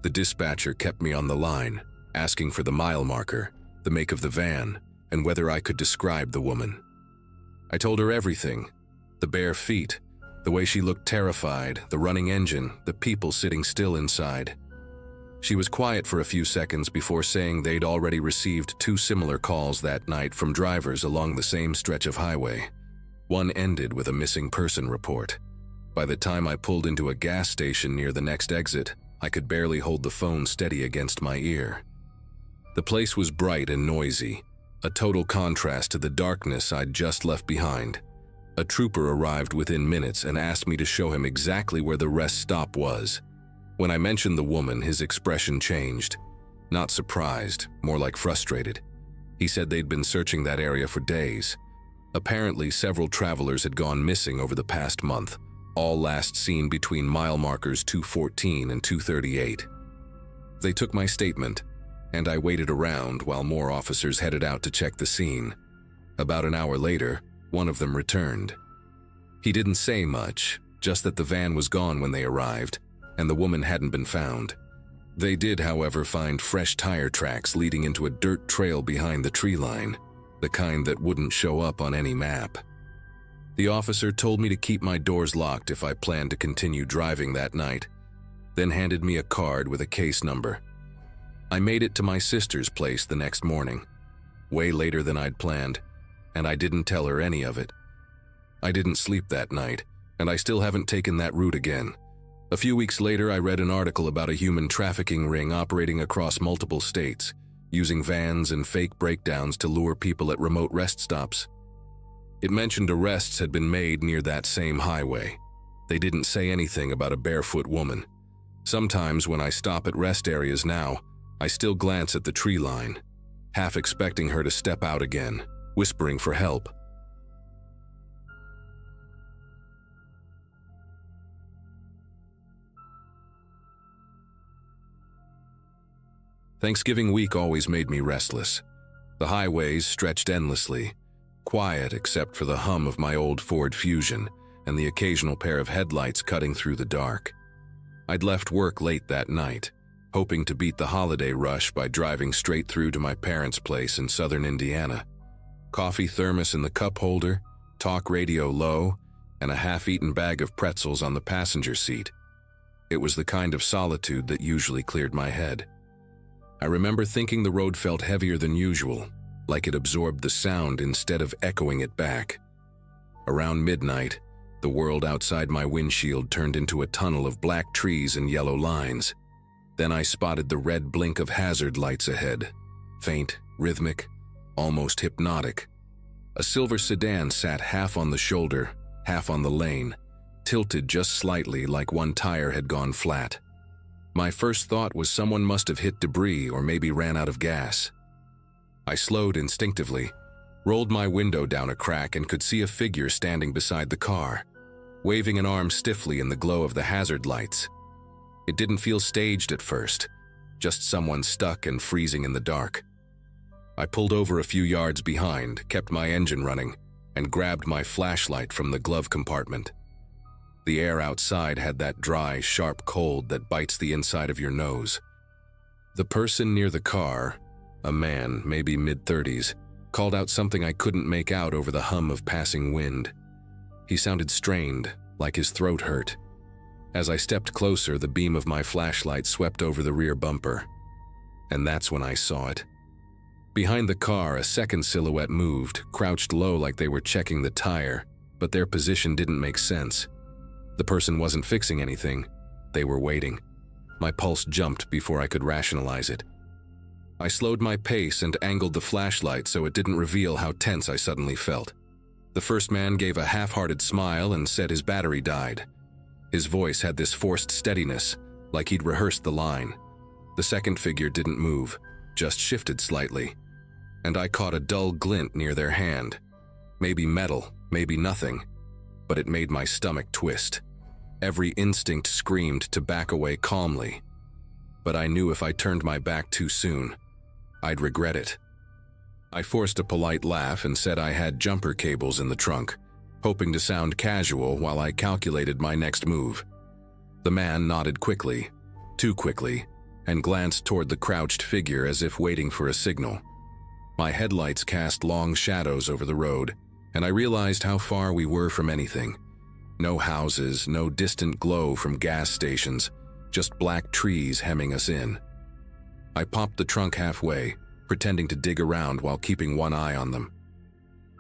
The dispatcher kept me on the line, asking for the mile marker, the make of the van, and whether I could describe the woman. I told her everything: the bare feet, the way she looked terrified, the running engine, the people sitting still inside. She was quiet for a few seconds before saying they'd already received 2 similar calls that night from drivers along the same stretch of highway. One ended with a missing person report. By the time I pulled into a gas station near the next exit, I could barely hold the phone steady against my ear. The place was bright and noisy, a total contrast to the darkness I'd just left behind. A trooper arrived within minutes and asked me to show him exactly where the rest stop was. When I mentioned the woman, his expression changed. Not surprised, more like frustrated. He said they'd been searching that area for days. Apparently, several travelers had gone missing over the past month, all last seen between mile markers 214 and 238. They took my statement, and I waited around while more officers headed out to check the scene. About an hour later, one of them returned. He didn't say much, just that the van was gone when they arrived, and the woman hadn't been found. They did, however, find fresh tire tracks leading into a dirt trail behind the tree line, the kind that wouldn't show up on any map. The officer told me to keep my doors locked if I planned to continue driving that night, then handed me a card with a case number. I made it to my sister's place the next morning, way later than I'd planned, and I didn't tell her any of it. I didn't sleep that night, and I still haven't taken that route again. A few weeks later, I read an article about a human trafficking ring operating across multiple states, using vans and fake breakdowns to lure people at remote rest stops. It mentioned arrests had been made near that same highway. They didn't say anything about a barefoot woman. Sometimes when I stop at rest areas now, I still glance at the tree line, half expecting her to step out again, whispering for help. Thanksgiving week always made me restless. The highways stretched endlessly, quiet except for the hum of my old Ford Fusion and the occasional pair of headlights cutting through the dark. I'd left work late that night, hoping to beat the holiday rush by driving straight through to my parents' place in southern Indiana. Coffee thermos in the cup holder, talk radio low, and a half-eaten bag of pretzels on the passenger seat. It was the kind of solitude that usually cleared my head. I remember thinking the road felt heavier than usual, like it absorbed the sound instead of echoing it back. Around midnight, the world outside my windshield turned into a tunnel of black trees and yellow lines. Then I spotted the red blink of hazard lights ahead, faint, rhythmic, almost hypnotic. A silver sedan sat half on the shoulder, half on the lane, tilted just slightly like one tire had gone flat. My first thought was someone must have hit debris or maybe ran out of gas. I slowed instinctively, rolled my window down a crack and could see a figure standing beside the car, waving an arm stiffly in the glow of the hazard lights. It didn't feel staged at first, just someone stuck and freezing in the dark. I pulled over a few yards behind, kept my engine running, and grabbed my flashlight from the glove compartment. The air outside had that dry, sharp cold that bites the inside of your nose. The person near the car, a man, maybe mid-30s, called out something I couldn't make out over the hum of passing wind. He sounded strained, like his throat hurt. As I stepped closer, the beam of my flashlight swept over the rear bumper. And that's when I saw it. Behind the car, a second silhouette moved, crouched low like they were checking the tire, but their position didn't make sense. The person wasn't fixing anything. They were waiting. My pulse jumped before I could rationalize it. I slowed my pace and angled the flashlight so it didn't reveal how tense I suddenly felt. The first man gave a half-hearted smile and said his battery died. His voice had this forced steadiness, like he'd rehearsed the line. The second figure didn't move, just shifted slightly, and I caught a dull glint near their hand. Maybe metal, maybe nothing, but it made my stomach twist. Every instinct screamed to back away calmly, but I knew if I turned my back too soon, I'd regret it. I forced a polite laugh and said I had jumper cables in the trunk, hoping to sound casual while I calculated my next move. The man nodded quickly, too quickly, and glanced toward the crouched figure as if waiting for a signal. My headlights cast long shadows over the road, and I realized how far we were from anything. No houses, no distant glow from gas stations, just black trees hemming us in. I popped the trunk halfway, pretending to dig around while keeping one eye on them.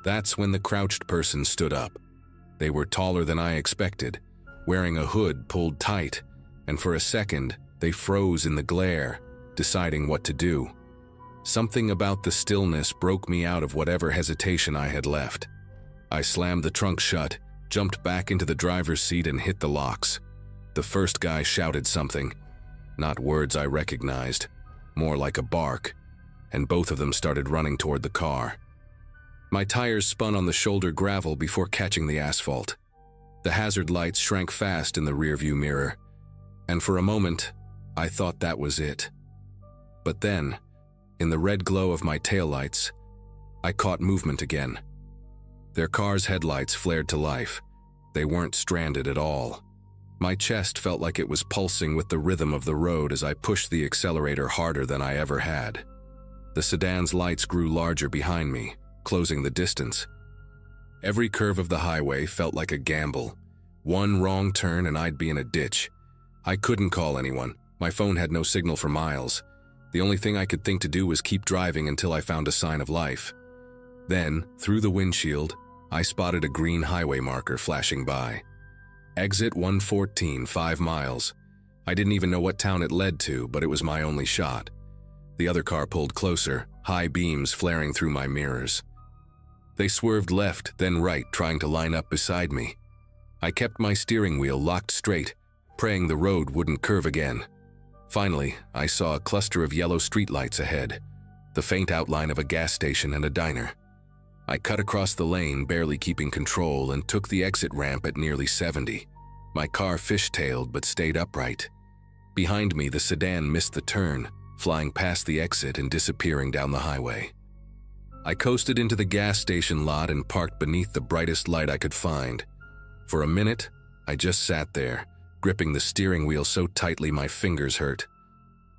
That's when the crouched person stood up. They were taller than I expected, wearing a hood pulled tight, and for a second, they froze in the glare, deciding what to do. Something about the stillness broke me out of whatever hesitation I had left. I slammed the trunk shut, jumped back into the driver's seat and hit the locks. The first guy shouted something, not words I recognized, more like a bark, and both of them started running toward the car. My tires spun on the shoulder gravel before catching the asphalt. The hazard lights shrank fast in the rearview mirror, and for a moment, I thought that was it. But then, in the red glow of my taillights, I caught movement again. Their car's headlights flared to life. They weren't stranded at all. My chest felt like it was pulsing with the rhythm of the road as I pushed the accelerator harder than I ever had. The sedan's lights grew larger behind me, closing the distance. Every curve of the highway felt like a gamble. One wrong turn and I'd be in a ditch. I couldn't call anyone. My phone had no signal for miles. The only thing I could think to do was keep driving until I found a sign of life. Then, through the windshield, I spotted a green highway marker flashing by. Exit 114, 5 miles. I didn't even know what town it led to, but it was my only shot. The other car pulled closer, high beams flaring through my mirrors. They swerved left, then right, trying to line up beside me. I kept my steering wheel locked straight, praying the road wouldn't curve again. Finally, I saw a cluster of yellow streetlights ahead, the faint outline of a gas station and a diner. I cut across the lane, barely keeping control, and took the exit ramp at nearly 70. My car fishtailed but stayed upright. Behind me, the sedan missed the turn, flying past the exit and disappearing down the highway. I coasted into the gas station lot and parked beneath the brightest light I could find. For a minute, I just sat there, gripping the steering wheel so tightly my fingers hurt.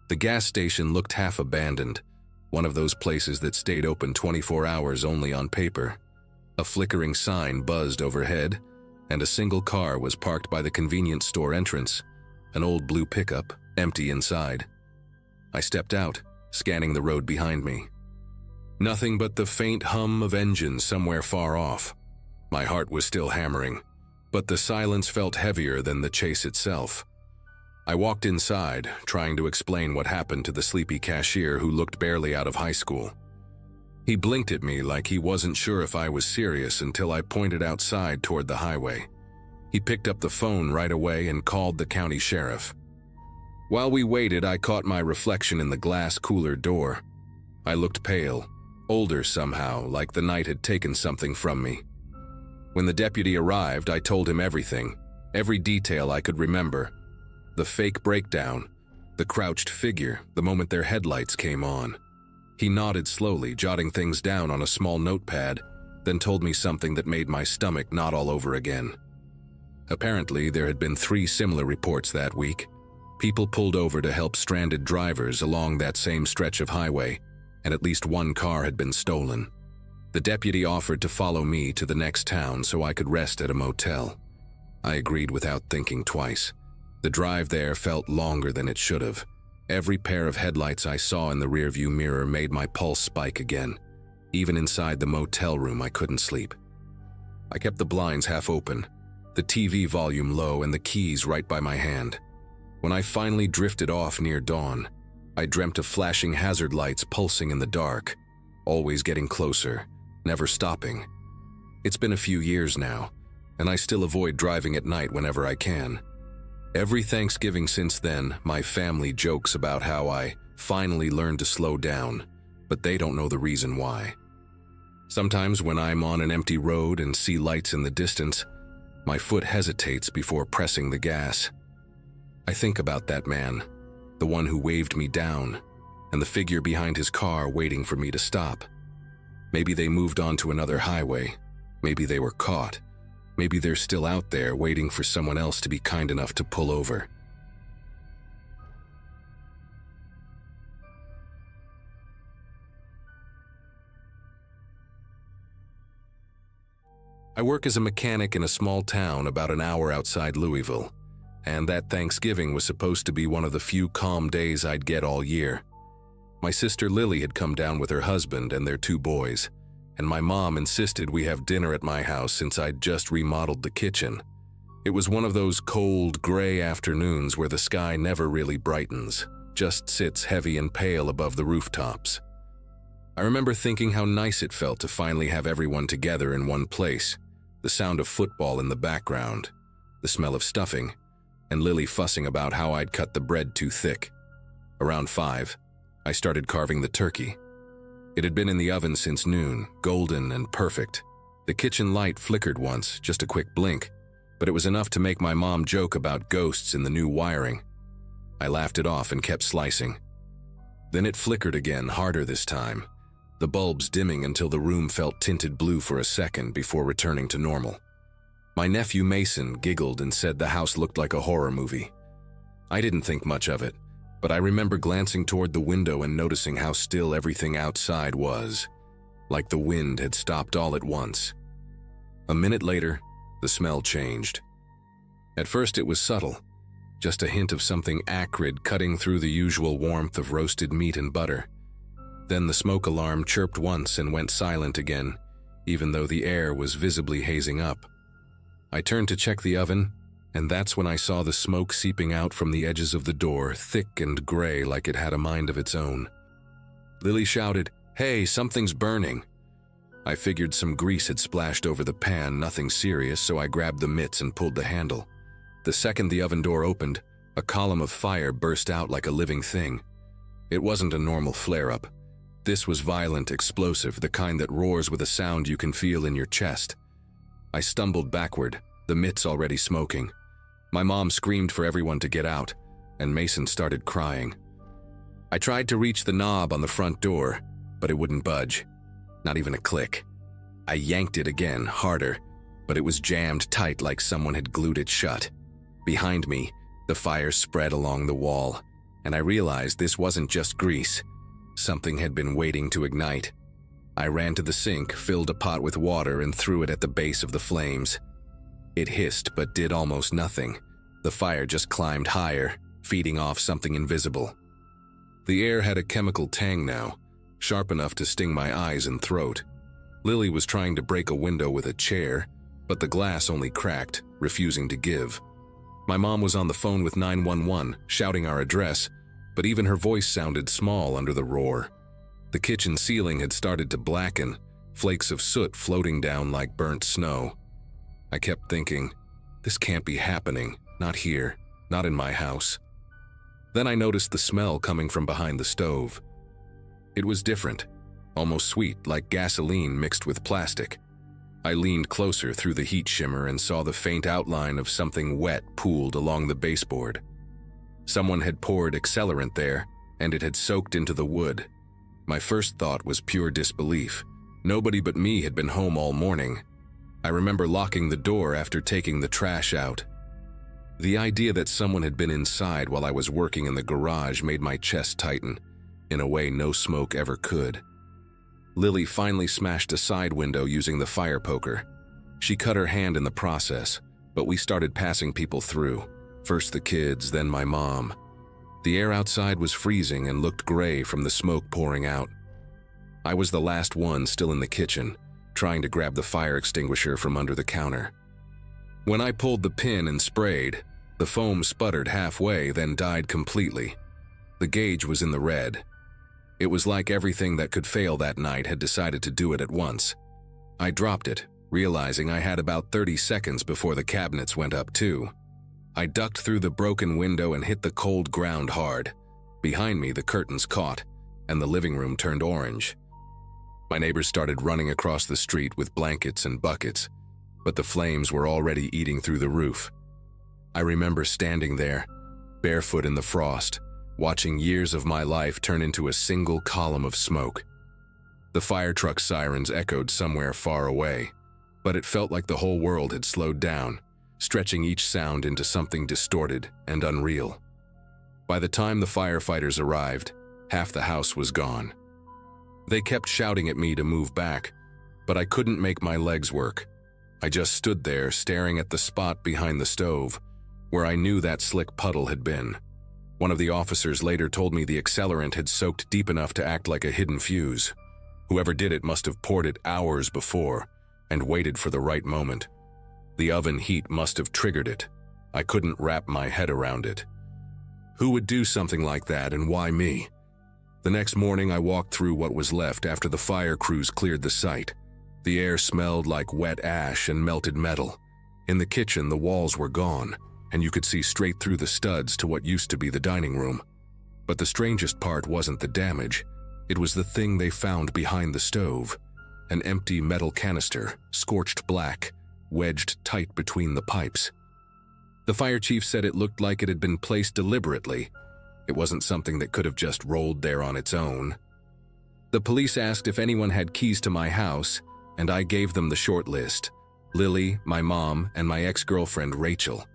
The gas station looked half abandoned, one of those places that stayed open 24 hours only on paper. A flickering sign buzzed overhead, and a single car was parked by the convenience store entrance, an old blue pickup, empty inside. I stepped out, scanning the road behind me. Nothing but the faint hum of engines somewhere far off. My heart was still hammering, but the silence felt heavier than the chase itself. I walked inside, trying to explain what happened to the sleepy cashier who looked barely out of high school. He blinked at me like he wasn't sure if I was serious until I pointed outside toward the highway. He picked up the phone right away and called the county sheriff. While we waited, I caught my reflection in the glass cooler door. I looked pale, older somehow, like the night had taken something from me. When the deputy arrived, I told him everything, every detail I could remember. The fake breakdown, the crouched figure, the moment their headlights came on. He nodded slowly, jotting things down on a small notepad, then told me something that made my stomach knot all over again. Apparently, there had been 3 similar reports that week. People pulled over to help stranded drivers along that same stretch of highway, and at least one car had been stolen. The deputy offered to follow me to the next town so I could rest at a motel. I agreed without thinking twice. The drive there felt longer than it should have. Every pair of headlights I saw in the rearview mirror made my pulse spike again. Even inside the motel room, I couldn't sleep. I kept the blinds half open, the TV volume low and the keys right by my hand. When I finally drifted off near dawn, I dreamt of flashing hazard lights pulsing in the dark, always getting closer, never stopping. It's been a few years now, and I still avoid driving at night whenever I can. Every Thanksgiving since then, my family jokes about how I finally learned to slow down, but they don't know the reason why. Sometimes when I'm on an empty road and see lights in the distance, my foot hesitates before pressing the gas. I think about that man, the one who waved me down, and the figure behind his car waiting for me to stop. Maybe they moved on to another highway. Maybe they were caught. Maybe they're still out there waiting for someone else to be kind enough to pull over. I work as a mechanic in a small town about an hour outside Louisville, and that Thanksgiving was supposed to be one of the few calm days I'd get all year. My sister Lily had come down with her husband and their 2 boys, and my mom insisted we have dinner at my house since I'd just remodeled the kitchen. It was one of those cold, gray afternoons where the sky never really brightens, just sits heavy and pale above the rooftops. I remember thinking how nice it felt to finally have everyone together in one place, the sound of football in the background, the smell of stuffing, and Lily fussing about how I'd cut the bread too thick. Around 5, I started carving the turkey. It had been in the oven since noon, golden and perfect. The kitchen light flickered once, just a quick blink, but it was enough to make my mom joke about ghosts in the new wiring. I laughed it off and kept slicing. Then it flickered again, harder this time, the bulbs dimming until the room felt tinted blue for a second before returning to normal. My nephew Mason giggled and said the house looked like a horror movie. I didn't think much of it, but I remember glancing toward the window and noticing how still everything outside was, like the wind had stopped all at once. A minute later, the smell changed. At first it was subtle, just a hint of something acrid cutting through the usual warmth of roasted meat and butter. Then the smoke alarm chirped once and went silent again, even though the air was visibly hazing up. I turned to check the oven, and that's when I saw the smoke seeping out from the edges of the door, thick and gray like it had a mind of its own. Lily shouted, "Hey, something's burning." I figured some grease had splashed over the pan, nothing serious, so I grabbed the mitts and pulled the handle. The second the oven door opened, a column of fire burst out like a living thing. It wasn't a normal flare-up. This was violent, explosive, the kind that roars with a sound you can feel in your chest. I stumbled backward, the mitts already smoking. My mom screamed for everyone to get out, and Mason started crying. I tried to reach the knob on the front door, but it wouldn't budge. Not even a click. I yanked it again, harder, but it was jammed tight like someone had glued it shut. Behind me, the fire spread along the wall, and I realized this wasn't just grease. Something had been waiting to ignite. I ran to the sink, filled a pot with water, and threw it at the base of the flames. It hissed but did almost nothing. The fire just climbed higher, feeding off something invisible. The air had a chemical tang now, sharp enough to sting my eyes and throat. Lily was trying to break a window with a chair, but the glass only cracked, refusing to give. My mom was on the phone with 911, shouting our address, but even her voice sounded small under the roar. The kitchen ceiling had started to blacken, flakes of soot floating down like burnt snow. I kept thinking, this can't be happening, not here, not in my house. Then I noticed the smell coming from behind the stove. It was different, almost sweet, like gasoline mixed with plastic. I leaned closer through the heat shimmer and saw the faint outline of something wet pooled along the baseboard. Someone had poured accelerant there, and it had soaked into the wood. My first thought was pure disbelief. Nobody but me had been home all morning. I remember locking the door after taking the trash out. The idea that someone had been inside while I was working in the garage made my chest tighten, in a way no smoke ever could. Lily finally smashed a side window using the fire poker. She cut her hand in the process, but we started passing people through. First the kids, then my mom. The air outside was freezing and looked gray from the smoke pouring out. I was the last one still in the kitchen, trying to grab the fire extinguisher from under the counter. When I pulled the pin and sprayed, the foam sputtered halfway, then died completely. The gauge was in the red. It was like everything that could fail that night had decided to do it at once. I dropped it, realizing I had about 30 seconds before the cabinets went up too. I ducked through the broken window and hit the cold ground hard. Behind me, the curtains caught, and the living room turned orange. My neighbors started running across the street with blankets and buckets, but the flames were already eating through the roof. I remember standing there, barefoot in the frost, watching years of my life turn into a single column of smoke. The fire truck sirens echoed somewhere far away, but it felt like the whole world had slowed down, stretching each sound into something distorted and unreal. By the time the firefighters arrived, half the house was gone. They kept shouting at me to move back, but I couldn't make my legs work. I just stood there staring at the spot behind the stove, where I knew that slick puddle had been. One of the officers later told me the accelerant had soaked deep enough to act like a hidden fuse. Whoever did it must have poured it hours before and waited for the right moment. The oven heat must have triggered it. I couldn't wrap my head around it. Who would do something like that, and why me? The next morning, I walked through what was left after the fire crews cleared the site. The air smelled like wet ash and melted metal. In the kitchen, the walls were gone, and you could see straight through the studs to what used to be the dining room. But the strangest part wasn't the damage. It was the thing they found behind the stove. An empty metal canister, scorched black, wedged tight between the pipes. The fire chief said it looked like it had been placed deliberately. It wasn't something that could have just rolled there on its own. The police asked if anyone had keys to my house, and I gave them the short list: Lily, my mom, and my ex-girlfriend Rachel.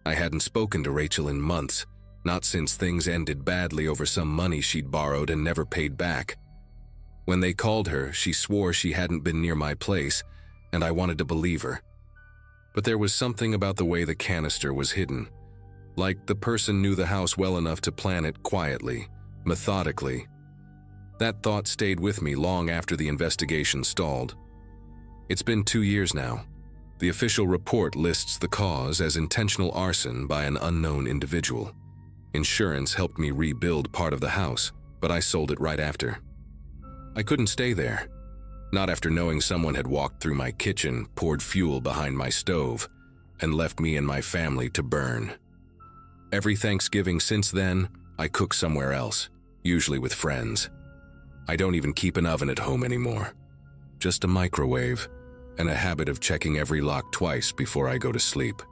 I hadn't spoken to Rachel in months, not since things ended badly over some money she'd borrowed and never paid back. When they called her, she swore she hadn't been near my place, and I wanted to believe her. But there was something about the way the canister was hidden. Like the person knew the house well enough to plan it quietly, methodically. That thought stayed with me long after the investigation stalled. It's been 2 years now. The official report lists the cause as intentional arson by an unknown individual. Insurance helped me rebuild part of the house, but I sold it right after. I couldn't stay there. Not after knowing someone had walked through my kitchen, poured fuel behind my stove, and left me and my family to burn. Every Thanksgiving since then, I cook somewhere else, usually with friends. I don't even keep an oven at home anymore. Just a microwave, and a habit of checking every lock twice before I go to sleep.